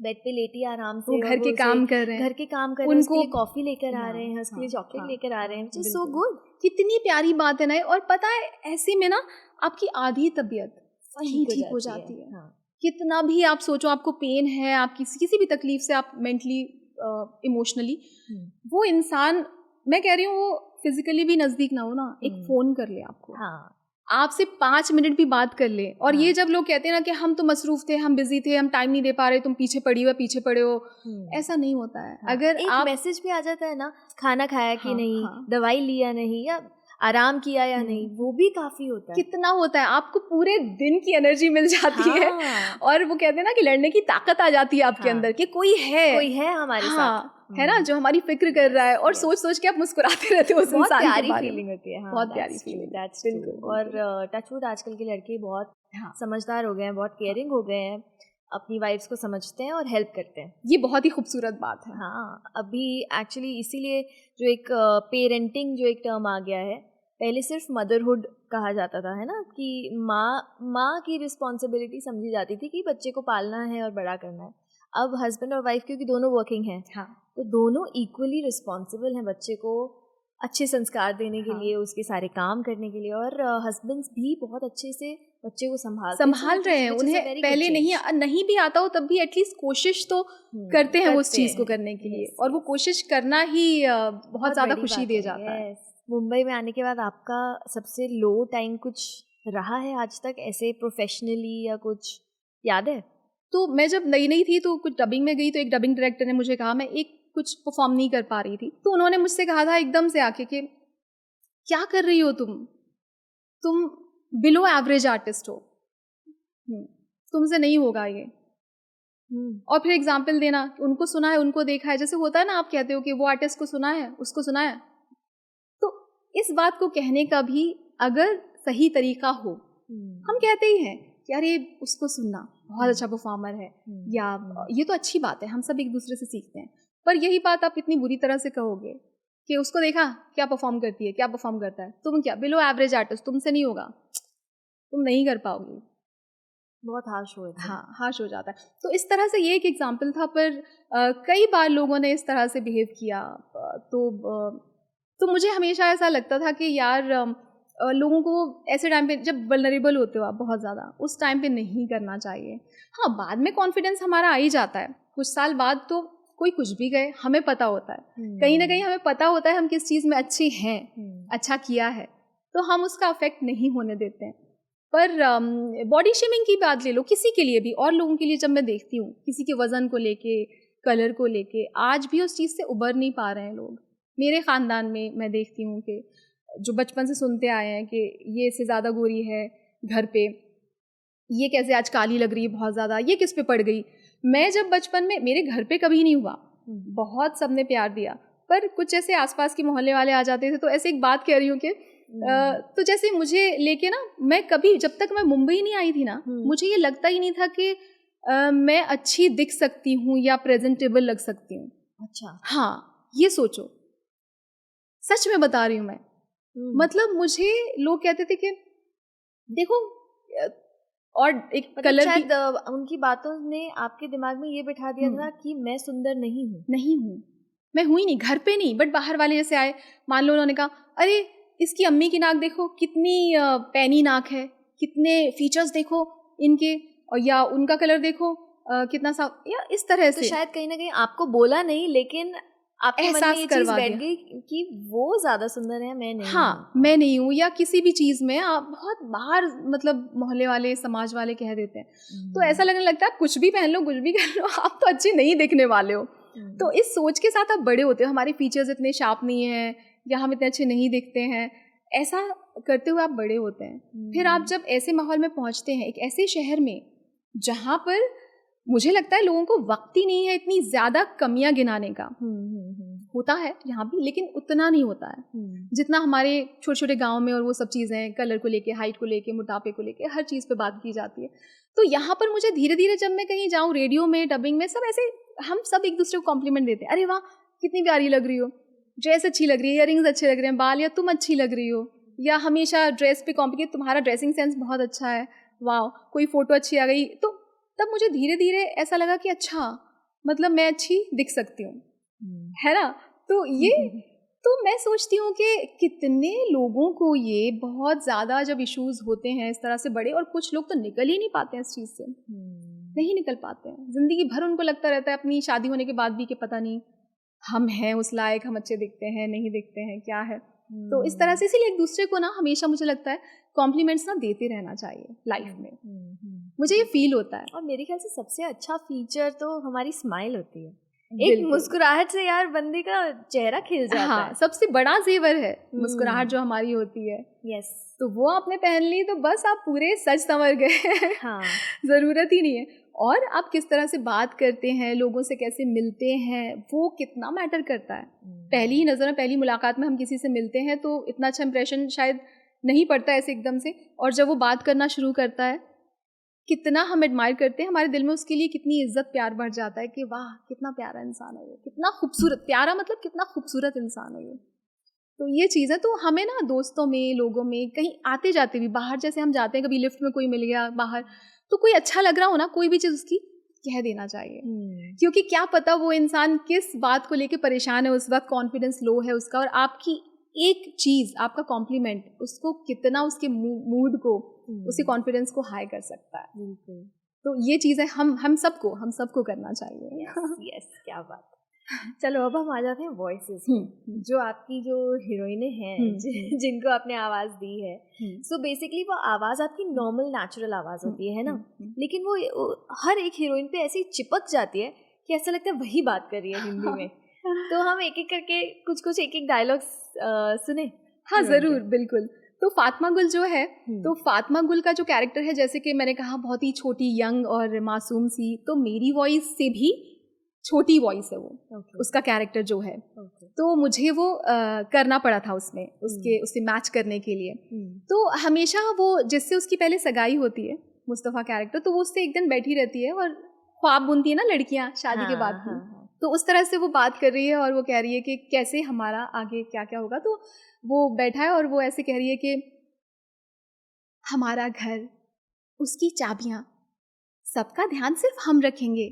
बेड पे लेटी आराम से घर के काम कर रहे हैं, उनको कॉफी लेकर आ रहे हैं, उसके लिए चॉकलेट लेकर आ रहे हैं, व्हिच इज सो गुड। कितनी प्यारी बात है ना। और पता है ऐसे में ना आपकी आधी तबीयत वहीं ठीक हो जाती है। हाँ। कितना भी आप सोचो आपको पेन है, आप किसी भी तकलीफ से आप मेंटली इमोशनली, वो इंसान, मैं कह रही हूँ वो फिजिकली भी नजदीक ना हो ना, एक फोन कर ले आपको। हाँ। आपसे 5 मिनट भी बात कर ले। और ये जब लोग कहते हैं ना कि हम तो मसरूफ थे, हम बिजी थे, हम टाइम नहीं दे पा रहे, तुम पीछे पड़े हो, ऐसा नहीं होता है। अगर एक मैसेज भी आ जाता है ना, खाना खाया कि नहीं, दवाई लिया नहीं, या आराम किया या नहीं, वो भी काफी होता है। कितना होता है, आपको पूरे दिन की एनर्जी मिल जाती है। और वो कहते हैं ना कि लड़ने की ताकत आ जाती है आपके अंदर, कि कोई है हमारे साथ, है ना, जो हमारी फिक्र कर रहा है। और सोच के आप मुस्कुराते रहते हो उस इंसान के बारे में। फीलिंग होती है। बहुत प्यारी फीलिंग। और टचवुड आजकल के लड़के बहुत समझदार हो गए हैं, बहुत केयरिंग हो गए हैं, अपनी वाइफ्स को समझते हैं और हेल्प करते हैं। ये बहुत ही खूबसूरत बात है। हाँ, अभी एक्चुअली इसीलिए जो एक पेरेंटिंग जो एक टर्म आ गया है, पहले सिर्फ मदरहुड कहा जाता था, है ना, कि माँ की रिस्पॉन्सिबिलिटी समझी जाती थी कि बच्चे को पालना है और बड़ा करना है। अब हस्बैंड और वाइफ, क्योंकि दोनों वर्किंग हैं, तो दोनों इक्वली रिस्पॉन्सिबल हैं बच्चे को अच्छे संस्कार देने के लिए, उसके सारे काम करने के लिए। और हस्बैंड्स भी बहुत अच्छे से बच्चे को संभाल रहे हैं। उन्हें पहले नहीं भी आता हो तब भी एटलीस्ट कोशिश तो करते हैं उस चीज़ को करने के लिए। और वो कोशिश करना ही बहुत ज़्यादा खुशी दे जाता है। मुंबई में आने के बाद आपका सबसे लो टाइम कुछ रहा है आज तक, ऐसे प्रोफेशनली, या कुछ याद है? तो मैं जब नई थी तो कुछ डबिंग में गई, तो एक डबिंग डायरेक्टर ने मुझे कहा, मैं एक कुछ परफॉर्म नहीं कर पा रही थी, तो उन्होंने मुझसे कहा था एकदम से आके कि क्या कर रही हो तुम बिलो एवरेज आर्टिस्ट हो, तुमसे नहीं होगा ये। और फिर एग्जाम्पल देना, उनको सुना है, उनको देखा है, जैसे होता है ना, आप कहते हो कि वो आर्टिस्ट को सुना है, उसको सुना है। तो इस बात को कहने का भी अगर सही तरीका हो, हम कहते ही हैं कि अरे उसको सुनना, बहुत अच्छा परफॉर्मर है, या ये तो अच्छी बात है, हम सब एक दूसरे से सीखते हैं। पर यही बात आप इतनी बुरी तरह से कहोगे कि उसको देखा क्या परफॉर्म करती है, क्या परफॉर्म करता है, तुम क्या बिलो एवरेज आर्टिस्ट, तुमसे नहीं होगा, तुम नहीं कर पाओगे। बहुत हार्श हो जाता है। हाँ, हार्श हो जाता है। तो इस तरह से ये एक एग्जाम्पल था, पर कई बार लोगों ने इस तरह से बिहेव किया। तो मुझे हमेशा ऐसा लगता था कि यार लोगों को ऐसे टाइम पे, जब वल्नरेबल होते हो आप बहुत ज़्यादा, उस टाइम पे नहीं करना चाहिए। हाँ, बाद में कॉन्फिडेंस हमारा आ ही जाता है, कुछ साल बाद तो कोई कुछ भी गए, हमें पता होता है, कहीं ना कहीं हमें पता होता है हम किस चीज़ में अच्छे हैं, अच्छा किया है, तो हम उसका अफेक्ट नहीं होने देते हैं। पर बॉडी शेमिंग की बात ले लो, किसी के लिए भी और लोगों के लिए, जब मैं देखती हूँ किसी के वज़न को लेके, कलर को लेके, आज भी उस चीज़ से उबर नहीं पा रहे हैं लोग। मेरे ख़ानदान में मैं देखती हूँ कि जो बचपन से सुनते आए हैं कि ये इससे ज़्यादा गोरी है घर पे, ये कैसे आज काली लग रही है बहुत ज़्यादा, ये किस पे पड़ गई। मैं जब बचपन में, मेरे घर पे कभी नहीं हुआ, बहुत सबने प्यार दिया, पर कुछ ऐसे आसपास के मोहल्ले वाले आ जाते थे, तो ऐसे एक बात कह रही हूँ कि तो जैसे मुझे लेके ना, मैं कभी, जब तक मैं मुंबई नहीं आई थी ना, मुझे ये लगता ही नहीं था कि मैं अच्छी दिख सकती हूँ या प्रेजेंटेबल लग सकती हूँ। अच्छा, हाँ, ये सोचो, सच में बता रही हूँ मैं। मतलब मुझे लोग कहते थे कि देखो, और एक मतलब कलर शायद उनकी बातों ने आपके दिमाग में ये बिठा दिया था कि मैं सुंदर नहीं हूँ, मैं हुई नहीं, घर पे नहीं, बट बाहर वाले जैसे आए, मान लो उन्होंने कहा अरे इसकी अम्मी की नाक देखो कितनी पैनी नाक है, कितने फीचर्स देखो इनके, और या उनका कलर देखो कितना सा, या इस तरह से। तो शायद कहीं ना कहीं आपको बोला नहीं, लेकिन आपके मन में ये चीज़ बैठ गई कि वो ज़्यादा सुंदर है, मैं नहीं। हाँ, मैं नहीं हूँ, या किसी भी चीज़ में आप बहुत बाहर, मतलब मोहल्ले वाले, समाज वाले कह देते हैं, तो ऐसा लगने लगता है आप कुछ भी पहन लो, कुछ भी कर लो, आप तो अच्छे नहीं दिखने वाले हो। तो इस सोच के साथ आप बड़े होते हो, हमारे फीचर्स इतने शार्प नहीं हैं, या हम इतने अच्छे नहीं दिखते हैं, ऐसा करते हुए आप बड़े होते हैं। फिर आप जब ऐसे माहौल में पहुँचते हैं, एक ऐसे शहर में जहाँ पर मुझे लगता है लोगों को वक्त ही नहीं है इतनी ज़्यादा कमियां गिनाने का। होता है यहाँ भी, लेकिन उतना नहीं होता है जितना हमारे छोटे छोटे गाँव में। और वो सब चीज़ें, कलर को लेके, हाइट को लेके, मोटापे को लेके, हर चीज़ पे बात की जाती है। तो यहाँ पर मुझे धीरे धीरे, जब मैं कहीं जाऊँ, रेडियो में, डबिंग में, सब ऐसे हम सब एक दूसरे को कॉम्प्लीमेंट देते हैं, अरे वाह कितनी प्यारी लग रही हो, ड्रेस अच्छी लग रही है, इयररिंग्स अच्छे लग रहे हैं, बाल, या तुम अच्छी लग रही हो, या हमेशा ड्रेस पे कॉम्प्लीमेंट, तुम्हारा ड्रेसिंग सेंस बहुत अच्छा है, वाह, कोई फ़ोटो अच्छी आ गई। तो तब मुझे धीरे धीरे ऐसा लगा कि अच्छा, मतलब मैं अच्छी दिख सकती हूँ, है ना। तो ये तो मैं सोचती हूँ कि कितने लोगों को ये बहुत ज़्यादा जब इश्यूज होते हैं इस तरह से बड़े, और कुछ लोग तो निकल ही नहीं पाते हैं इस चीज़ से, नहीं निकल पाते हैं, ज़िंदगी भर उनको लगता रहता है अपनी शादी होने के बाद भी कि पता नहीं हम हैं उस लायक, हम अच्छे दिखते हैं नहीं दिखते हैं, क्या है। तो इस तरह से इसीलिए एक दूसरे को ना हमेशा मुझे लगता है कॉम्प्लीमेंट्स ना देते रहना चाहिए लाइफ में, मुझे ये फील होता है। और मेरे ख्याल से सबसे अच्छा फीचर तो हमारी स्माइल होती है, एक मुस्कुराहट से यार बंदे का चेहरा खिल जाता है। सबसे बड़ा जेवर है मुस्कुराहट जो हमारी होती है। यस, तो वो आपने पहन ली तो बस आप पूरे सज संवर गए। हाँ। ज़रूरत ही नहीं है। और आप किस तरह से बात करते हैं, लोगों से कैसे मिलते हैं, वो कितना मैटर करता है। पहली ही नज़र में, पहली मुलाकात में हम किसी से मिलते हैं तो इतना अच्छा इंप्रेशन शायद नहीं पड़ता ऐसे एकदम से, और जब वो बात करना शुरू करता है, कितना हम एडमायर करते हैं, हमारे दिल में उसके लिए कितनी इज्जत प्यार बढ़ जाता है कि वाह कितना प्यारा इंसान है ये, कितना खूबसूरत, प्यारा मतलब कितना खूबसूरत इंसान है ये। तो ये चीज़ है। तो हमें ना दोस्तों में, लोगों में, कहीं आते जाते भी, बाहर जैसे हम जाते हैं, कभी लिफ्ट में कोई मिल गया बाहर, तो कोई अच्छा लग रहा हो ना, कोई भी चीज़ उसकी कह देना चाहिए, क्योंकि क्या पता वो इंसान किस बात को लेके परेशान है उस वक्त, कॉन्फिडेंस लो है उसका, और आपकी एक चीज़, आपका कॉम्प्लीमेंट उसको कितना, उसके मूड को, उसके कॉन्फिडेंस को हाई कर सकता है। तो ये चीज़ें हम सबको करना चाहिए। यस, क्या बात। चलो अब हम आ जाते हैं वॉइसेस में। जो आपकी जो हीरोइनें हैं जिनको आपने आवाज़ दी है, सो बेसिकली वो आवाज़ आपकी नॉर्मल नेचुरल आवाज़ होती है ना, लेकिन वो हर एक हीरोइन पे ऐसी चिपक जाती है कि ऐसा लगता है वही बात कर रही है हिंदी में। तो हम एक एक करके कुछ एक डायलॉग्स सुने। हाँ ज़रूर, बिल्कुल। तो फातमागुल जो है, तो फातमागुल का जो कैरेक्टर है, जैसे कि मैंने कहा बहुत ही छोटी, यंग और मासूम सी, तो मेरी वॉइस से भी छोटी वॉइस है वो, उसका कैरेक्टर जो है। तो मुझे वो करना पड़ा था उसमें, उससे मैच करने के लिए। तो हमेशा वो, जिससे उसकी पहले सगाई होती है, मुस्तफ़ा कैरेक्टर, तो वो उससे एक दिन बैठी रहती है और ख्वाब बुनती है ना लड़कियां शादी के बाद में, तो उस तरह से वो बात कर रही है और वो कह रही है कि कैसे हमारा आगे क्या क्या होगा। तो वो बैठा है और वो ऐसे कह रही है कि हमारा घर, उसकी चाबियां, सबका ध्यान सिर्फ हम रखेंगे,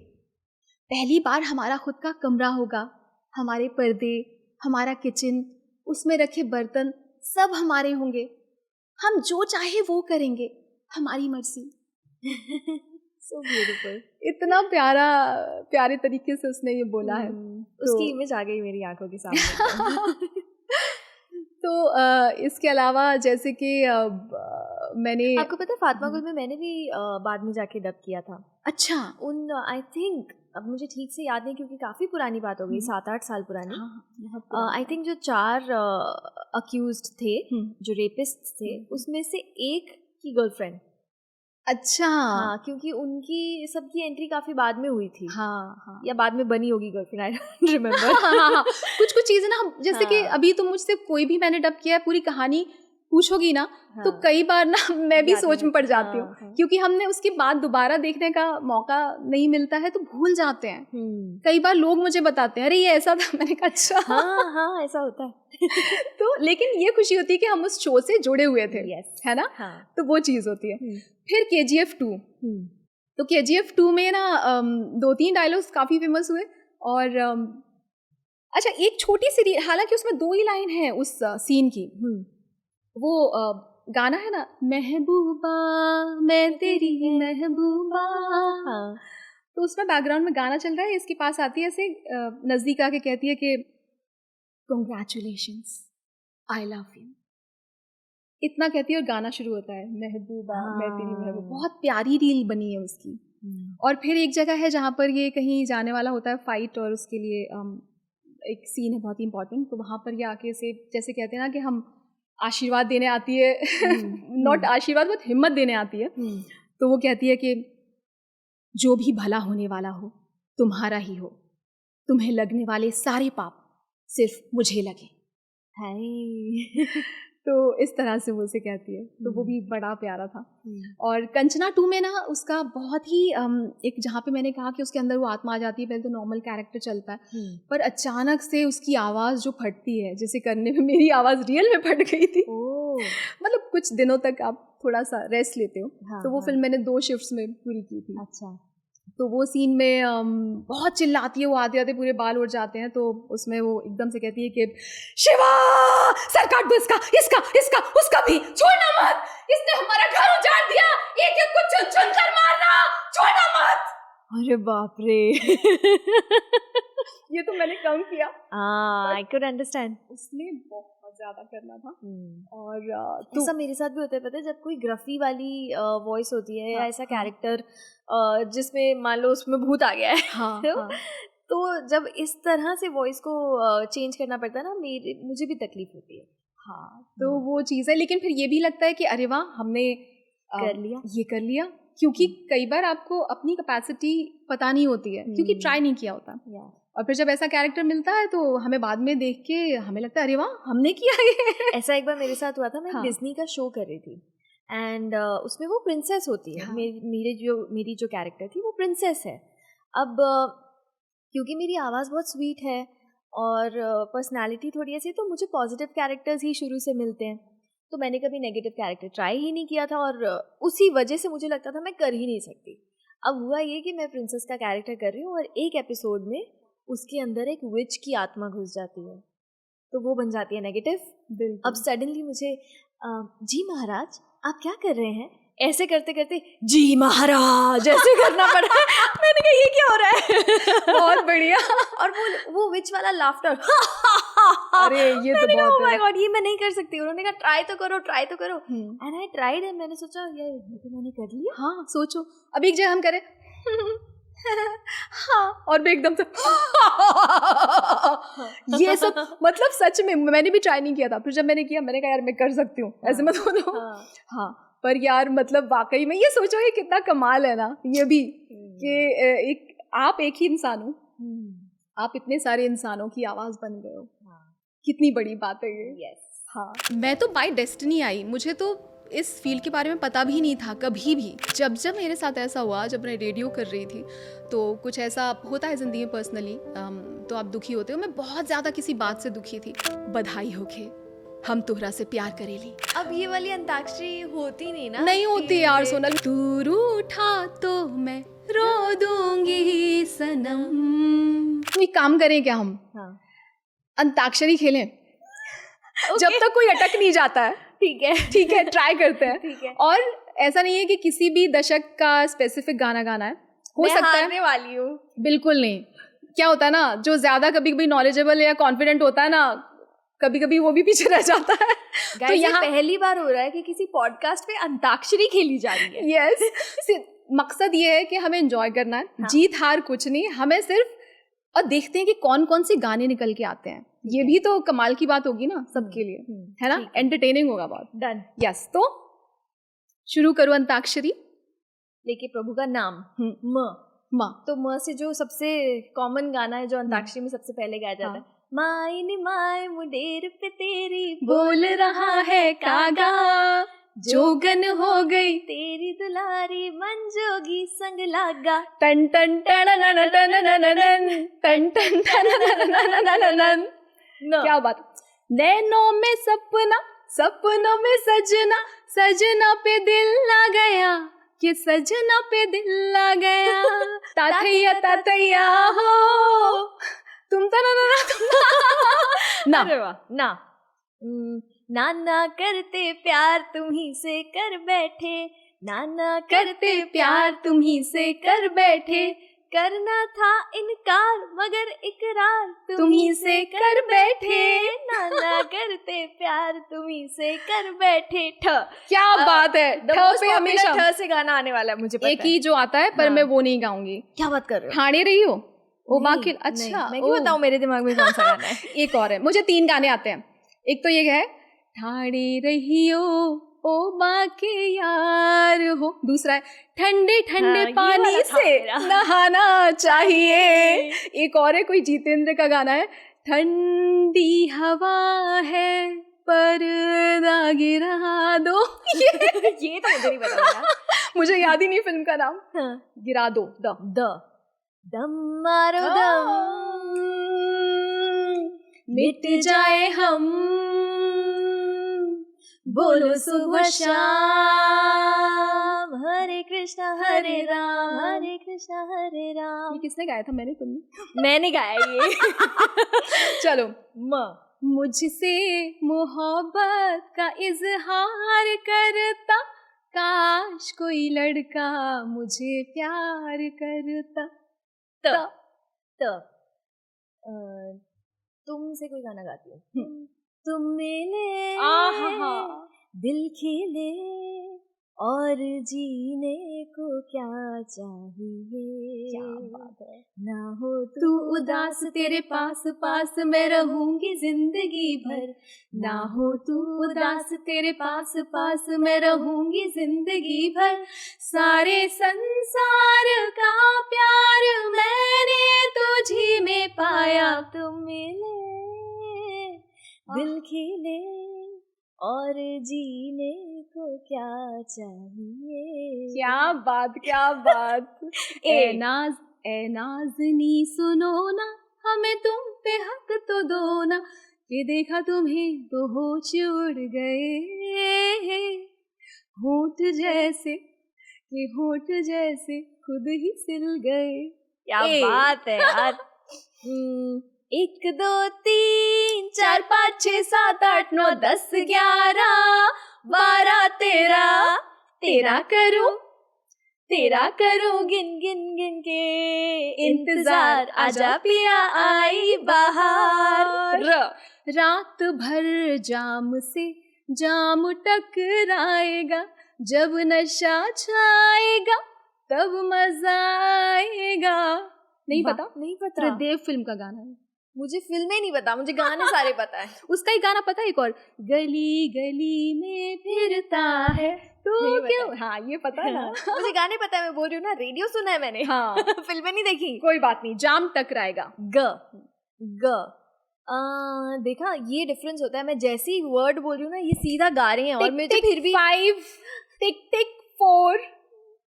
पहली बार हमारा खुद का कमरा होगा, हमारे पर्दे, हमारा किचन, उसमें रखे बर्तन सब हमारे होंगे, हम जो चाहे वो करेंगे, हमारी मर्जी। So beautiful. इतना प्यारे तरीके से उसने ये बोला है। उसकी इमेज आ गई मेरी आंखों के सामने। तो इसके अलावा जैसे कि मैंने, आपको पता है फातमागुल में मैंने भी बाद में जाके डब किया था। अच्छा। उन आई थिंक, अब मुझे ठीक से याद नहीं क्योंकि काफ़ी पुरानी बात हो गई, 7-8 साल पुरानी। आई थिंक जो 4 अक्यूज्ड थे, जो रेपिस्ट थे, उसमें से एक की गर्लफ्रेंड। अच्छा। हाँ, क्योंकि उनकी सबकी एंट्री काफी बाद में हुई थी। हाँ। या बाद में बनी होगी गर्लफ्रेंड, आई डोंट रिमेम्बर। हाँ। कुछ चीजें ना, जैसे कि अभी तुम मुझसे कोई भी मैंने डब किया है, पूरी कहानी पूछोगी ना, तो कई बार ना मैं भी सोच में पड़ जाती हूँ, क्योंकि हमने उसके बाद दोबारा देखने का मौका नहीं मिलता है, तो भूल जाते हैं। कई बार लोग मुझे बताते हैं, अरे ये ऐसा था, मैंने कहा अच्छा। हाँ, ऐसा होता है। तो लेकिन ये खुशी होती है कि हम उस शो से जुड़े हुए थे, है ना। तो वो चीज़ होती है। फिर KGF 2, तो KGF 2 में ना 2-3 डायलॉग्स काफ़ी फेमस हुए। और अच्छा, एक छोटी सी, हालांकि उसमें 2 ही लाइन है उस सीन की, वो गाना है ना, महबूबा मैं तेरी महबूबा, तो उसमें बैकग्राउंड में गाना चल रहा है, इसके पास आती है, ऐसे नज़दीक आके कहती है कि कंग्रेचुलेशंस, आई लव यू, इतना कहती है और गाना शुरू होता है, महबूबा मैं तेरी महबूबा। बहुत प्यारी रील बनी है उसकी। और फिर एक जगह है जहाँ पर ये कहीं जाने वाला होता है फाइट, और उसके लिए एक सीन है बहुत ही इंपॉर्टेंट, तो वहाँ पर ये आके से जैसे कहते हैं ना कि हम आशीर्वाद देने आती है, नॉट आशीर्वाद बट हिम्मत देने आती है, तो वो कहती है कि जो भी भला होने वाला हो तुम्हारा ही हो, तुम्हें लगने वाले सारे पाप सिर्फ मुझे लगे। तो इस तरह से वो उसे कहती है, तो वो भी बड़ा प्यारा था। और कंचना 2 में ना उसका बहुत ही एक, जहाँ पे मैंने कहा कि उसके अंदर वो आत्मा आ जाती है, पहले तो नॉर्मल कैरेक्टर चलता है, पर अचानक से उसकी आवाज़ जो फटती है, जैसे करने में मेरी आवाज़ रियल में फट गई थी। मतलब कुछ दिनों तक आप थोड़ा सा रेस्ट लेते हो, तो वो फिल्म मैंने 2 शिफ्ट्स में पूरी की थी। अच्छा। तो वो सीन में बहुत चिल्लाती है वो, आते आते पूरे बाल उड़ जाते हैं, तो उसमें वो एकदम से कहती है कि शिवा सर काट दो इसका इसका इसका उसका भी, छोड़ना मत, इसने हमारा घर उजाड़ दिया, एक एक को चुन चुन कर मारना, छोड़ना मत। अरे बाप रे। ये तो मैंने कम किया। I could understand. उसने बहुत ज्यादा करना था। और ऐसा मेरे साथ भी होता है, पता है, जब कोई ग्रफी वाली वॉइस होती है या ऐसा कैरेक्टर जिसमें मान लो उसमें भूत आ गया है, तो जब इस तरह से वॉइस को चेंज करना पड़ता है ना, मुझे भी तकलीफ होती है। तो वो चीज़ है, लेकिन फिर ये भी लगता है कि अरे वाह हमने कर लिया, ये कर लिया, क्योंकि कई बार आपको अपनी कैपेसिटी पता नहीं होती है, क्योंकि ट्राई नहीं किया होता। और फिर जब ऐसा कैरेक्टर मिलता है तो हमें बाद में देख के हमें लगता है अरे वाह हमने किया ये। ऐसा एक बार मेरे साथ हुआ था, मैं डिज्नी का शो कर रही थी एंड उसमें वो प्रिंसेस होती है। मेरी जो कैरेक्टर थी वो प्रिंसेस है। अब क्योंकि मेरी आवाज़ बहुत स्वीट है और पर्सनालिटी थोड़ी ऐसी, तो मुझे पॉजिटिव कैरेक्टर्स ही शुरू से मिलते हैं, तो मैंने कभी नेगेटिव कैरेक्टर ट्राई ही नहीं किया था और उसी वजह से मुझे लगता था मैं कर ही नहीं सकती। अब हुआ ये कि मैं प्रिंसेस का कैरेक्टर कर रही हूँ और एक एपिसोड में उसके अंदर एक विच की आत्मा घुस जाती है, तो वो बन जाती है नेगेटिव। अब सडनली मुझे जी महाराज आप क्या कर रहे हैं, ऐसे करते करते जी महाराज ऐसे करना पड़ा। मैंने कहा ये क्या हो रहा है। बहुत बढ़िया। और वो विच वाला लाफ्टर। अरे ये तो बहुत ओह माय गॉड, ये मैं नहीं कर सकती। उन्होंने कहा ट्राई तो करो एंड आई ट्राइड एंड मैंने सोचा ये तो मैंने कर लिया। हाँ सोचो अब एक जगह हम करें हाँ, और मैं एकदम से ये सब, मतलब सच में मैंने भी ट्राई नहीं किया था। फिर जब मैंने किया मैंने कहा यार मैं कर सकती हूँ, ऐसे मत बोलो। हाँ पर यार मतलब वाकई में ये सोचो ये कितना कमाल है ना ये भी, कि आप एक ही इंसान हो, आप इतने सारे इंसानों की आवाज़ बन गए हो। कितनी बड़ी बात है ये। हाँ मैं तो बाय डेस्टिनी आई, मुझे तो इस फील्ड के बारे में पता भी नहीं था कभी भी। जब मेरे साथ ऐसा हुआ, जब मैं रेडियो कर रही थी, तो कुछ ऐसा होता है ज़िंदगी में पर्सनली, तो आप दुखी होते हो। मैं बहुत ज़्यादा किसी बात से दुखी थी। बधाई होके हम तोहरा से प्यार करेली। अब ये वाली अंताक्षरी होती नहीं ना, नहीं होती यार सोनल। तू रूठा तो मैं रो दूंगी सनम। कोई काम करें क्या हम? अंताक्षरी खेलें जब तक कोई अटक नहीं जाता है। ठीक है ट्राई करते हैं। ठीक है। और ऐसा नहीं है कि किसी भी दशक का स्पेसिफिक गाना गाना है, हो सकता है। हारने वाली हूँ, बिल्कुल नहीं। क्या होता है ना, जो ज्यादा कभी कभी नॉलेजेबल या कॉन्फिडेंट होता है ना, कभी कभी वो भी पीछे रह जाता है। तो यहाँ पहली बार हो रहा है कि किसी पॉडकास्ट पे अंताक्षरी खेली जा रही है। यस मकसद ये है कि हमें एंजॉय करना है। हाँ। जीत हार कुछ नहीं, हमें सिर्फ और देखते हैं कि कौन कौन से गाने निकल के आते हैं। ये भी तो कमाल की बात होगी ना सबके लिए, है ना, एंटरटेनिंग होगा बहुत। डन। यस तो शुरू करो अंताक्षरी लेके प्रभु का नाम म। तो म से जो सबसे कॉमन गाना है जो अंताक्षरी में सबसे पहले गाया जाता है, माई नि माई मुडेर पे तेरी बोल रहा है कागा, जोगन हो गई तेरी दुलारी मन जोगी संग लागा। टन टन टन टन टन टन टन टन। क्या बात। नैनों में सपना, सपनों में सजना, सजना पे दिल ला गया, कि सजना पे दिल ला गया। तातैया हो तुम तो ना नाना करते प्यार तुम्ही से कर बैठे, नाना करते प्यार तुम्ही से कर बैठे, करना था इनकार मगर इकरार तुम्ही से कर बैठे, नाना करते प्यार तुम्ही से कर बैठे। क्या बात है। पे हमेशा ठ से गाना आने वाला है, मुझे पता एक ही जो आता है, पर मैं वो नहीं गाऊंगी। क्या बात कर रहे हो? ठाणे रही हो ओ बाकी। अच्छा मैं क्यों बताऊं मेरे दिमाग में कौन सा गाना है। एक और है, मुझे 3 गाने आते हैं। एक तो ये है ठाणे रहियो ओ बाके यार हो, दूसरा है ठंडे ठंडे पानी से नहाना चाहिए, एक और है कोई जितेंद्र का गाना है, ठंडी हवा है पर्दा गिरा दो। ये तो मुझे नहीं पता, मुझे याद ही नहीं फिल्म का नाम। गिरा दो दम मारो दम मिट जाए हम, बोलो सुबह शाम, हर कृष्णा हरे राम। ये किसने गाया था, मैंने तुमने? मैंने गाया ये। चलो। मुझसे मोहब्बत का इजहार करता, काश कोई लड़का मुझे प्यार करता। तुमसे कोई गाना गाती हूँ। तुम मिले दिल खिले और जीने को क्या चाहिए। क्या बात है। ना हो तू उदास तेरे पास पास मैं रहूंगी जिंदगी भर। ना हो तू उदास तेरे पास पास मैं रहूंगी जिंदगी भर। सारे संसार का प्यार मैंने तुझी में पाया। तुम मिले दिल खिले और जीने को क्या चाहिए। क्या बात, क्या बात। ए नाज़नी सुनो ना, हमें तुम पे हक तो दो ना, कि देखा तुम्हें तो होश उड़ गए। होठ जैसे खुद ही सिल गए। क्या बात है यार। 1 2 3 4 5 6 7 8 9 10 11 12 13 करूं गिन के इंतजार। आजा पिया आई बहार। रात भर जाम से जाम टकराएगा, जब नशा छाएगा तब मजा आएगा। नहीं पता। देव फिल्म का गाना है। मुझे फिल्में नहीं पता, मुझे गाने सारे पता है। उसका ही गाना पता है एक और, गली गली में फिरता है तो क्यों। हाँ ये पता है ना। मुझे गाने पता है, मैं बोल रही हूँ ना, रेडियो सुना है मैंने। हाँ। फिल्में नहीं देखी। कोई बात नहीं, जाम टकराएगा। ग देखा ये डिफरेंस होता है। मैं जैसे ही वर्ड बोल रही हूँ ना, ये सीधा गा रहे हैं और मुझे फिर भी 5 टिक टिक 4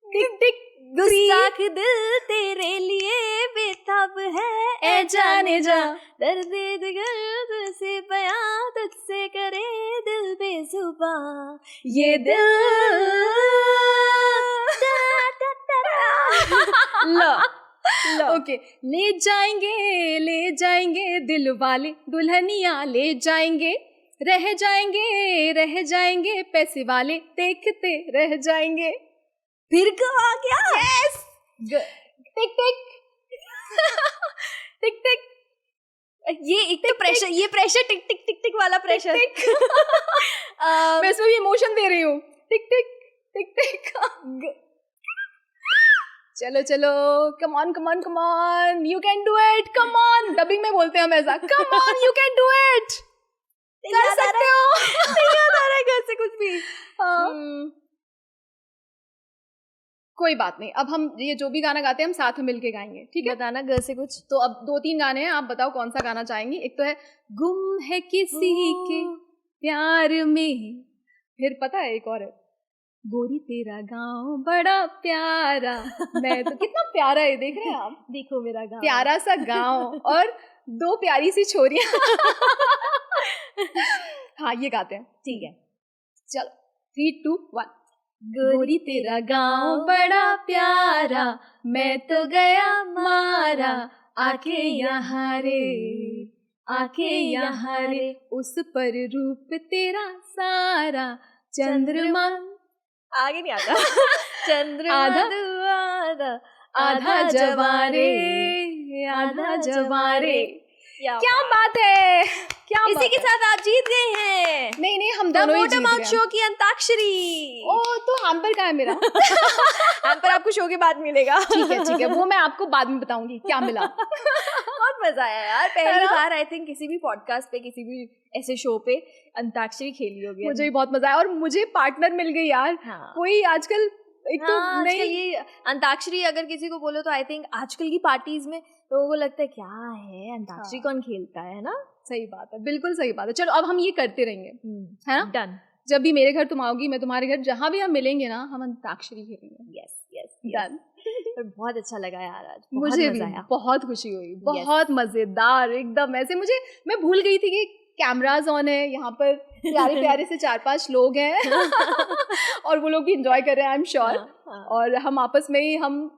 टिक टिक गुस्ताख दिल तेरे लिए बेताब है। ए जाने जा दर्द दिल से बयां तुझसे करे दिल बेजुबा। ये दिल ओके। ले जाएंगे दिल वाले दुल्हनिया ले जाएंगे, रह जाएंगे पैसे वाले देखते रह जाएंगे। फिर कब आ गया? यस। टिक टिक टिक टिक। ये एक तो प्रेशर, ये प्रेशर टिक टिक टिक टिक वाला प्रेशर। मैं इसमें भी इमोशन दे रही हूँ। टिक टिक टिक टिक। चलो come on you can do it. Come on, dubbing में बोलते हैं हम ऐसा, come on you can do it. कर सकते हो। नहीं याद आ रहा है घर से कुछ भी। कोई बात नहीं, अब हम ये जो भी गाना गाते हैं हम साथ में मिलके गाएंगे, ठीक है? बताना घर से कुछ। तो अब 2-3 गाने हैं, आप बताओ कौन सा गाना चाहेंगी। एक तो है गुम है किसी के प्यार में, फिर पता है एक और है, गोरी तेरा गांव बड़ा प्यारा। मैं तो कितना प्यारा है, देख रहे हैं आप? देखो मेरा गांव, प्यारा सा गांव और 2 प्यारी सी छोरियां। हाँ ये गाते हैं, ठीक है? चलो 3 2 1। गोरी तेरा गांव बड़ा प्यारा, मैं तो गया मारा, आके यहाँ रे उस पर रूप तेरा सारा। चंद्रमा आगे नहीं आता। चंद्रमा आधा जवारे। क्या बात है, क्या इसी के साथ आप जीत गए हैं। नहीं हम दोनों ही जीत गए। मोटरमाउथ शो की अंताक्षरी। ओ तो हैम्पर का है मेरा। हैम्पर आपको शो के बाद मिलेगा। ठीक है, वो मैं आपको बाद में बताऊंगी क्या मिला। बहुत मजा आया यार, पहली बार आई थिंक किसी भी पॉडकास्ट पे, किसी भी ऐसे शो पे अंताक्षरी खेली होगी। मुझे भी बहुत मजा आया और मुझे पार्टनर मिल गई यार। हाँ। कोई आजकल एक तो नहीं, ये अंताक्षरी अगर किसी को बोलो तो आई थिंक आजकल की पार्टीज में लोगों को लगता है क्या है अंताक्षरी, कौन खेलता है ना। सही बात है, बिल्कुल सही बात है। चलो अब हम ये करते रहेंगे, है ना? डन। जब भी मेरे घर तुम आओगी, मैं तुम्हारे घर, जहाँ भी हम मिलेंगे ना, हम अंताक्षरी खेलेंगे। Yes done. पर बहुत अच्छा लगा यार आज, मुझे भी बहुत खुशी हुई, बहुत मजेदार एकदम। ऐसे मैं भूल गई थी कि कैमराज ऑन है, यहाँ पर प्यारे प्यारे से 4-5 लोग हैं और वो लोग भी इंजॉय कर रहे हैं, आई एम श्योर। और हम आपस में ही हम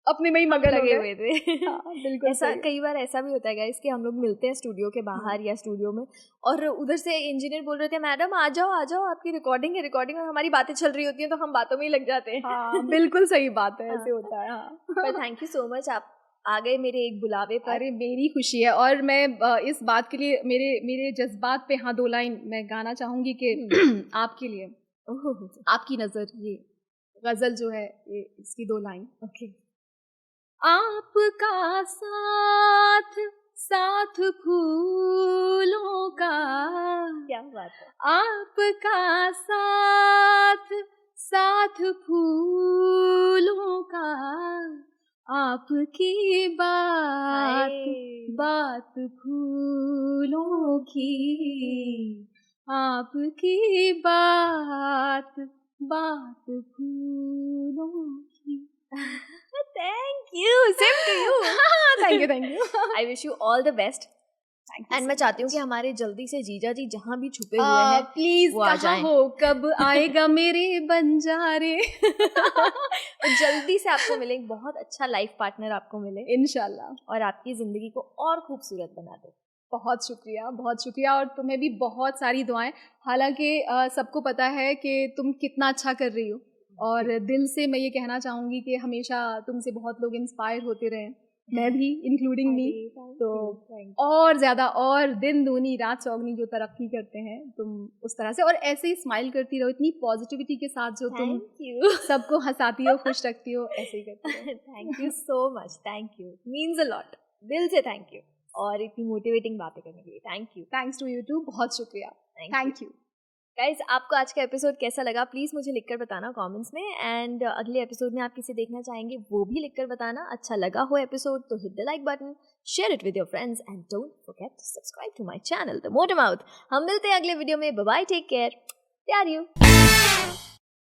अपने में ही मगन लगे हुए थे। बिल्कुल। ऐसा कई बार ऐसा भी होता है गाइस कि हम लोग मिलते हैं स्टूडियो के बाहर या स्टूडियो में, और उधर से इंजीनियर बोल रहे थे मैडम आ जाओ आपकी रिकॉर्डिंग है, और हमारी बातें चल रही होती हैं तो हम बातों में ही लग जाते हैं। हाँ बिल्कुल सही बात है, ऐसे होता है। हाँ पर थैंक यू सो मच, आप आ गए मेरे एक बुलावे पर। अरे मेरी खुशी है, और मैं इस बात के लिए मेरे जज्बात पे 2 लाइन मैं गाना चाहूंगी कि आपके लिए, आपकी नजर, ये गजल जो है ये इसकी 2 लाइन। ओके। आपका साथ साथ फूलों का, क्या बात है। आपका साथ साथ फूलों का, आपकी बात फूलों की, आपकी बात फूलों की। Thank you, same to you. Thank you. I wish you all the best. And मैं चाहती हूँ कि हमारे जल्दी से जीजा जी जहाँ भी छुपे हुए हैं प्लीज वो आ जाएं। हो कब आएगा मेरे बंजारे। तो जल्दी से आपको मिले, बहुत अच्छा लाइफ पार्टनर आपको मिले इंशाल्लाह, और आपकी जिंदगी को और खूबसूरत बना दे। बहुत शुक्रिया, और तुम्हें भी बहुत सारी दुआएं। हालांकि सबको पता है कि तुम कितना अच्छा कर रही हो, और दिल से मैं ये कहना चाहूँगी कि हमेशा तुमसे बहुत लोग इंस्पायर होते रहे, मैं भी इंक्लूडिंग मी। तो और ज़्यादा, और दिन दूनी रात चौगनी जो तरक्की करते हैं तुम उस तरह से, और ऐसे ही स्माइल करती रहो, इतनी पॉजिटिविटी के साथ जो तुम सबको हंसाती हो, खुश रखती हो, ऐसे ही करती हो। Thank you so much, thank you, means a lot, दिल से थैंक यू, और इतनी मोटिवेटिंग बातें करने के लिए thank you. Thanks to you too, बहुत शुक्रिया, थैंक यू। गाइज, आपको आज का एपिसोड कैसा लगा प्लीज़ मुझे लिखकर बताना कमेंट्स में, एंड अगले एपिसोड में आप किसे देखना चाहेंगे वो भी लिखकर बताना। अच्छा लगा हो एपिसोड तो hit the like button, share it with your friends, and don't forget to subscribe to my channel the Motormouth. हम मिलते हैं अगले वीडियो में, बाय बाय, टेक केयर, प्यार यू।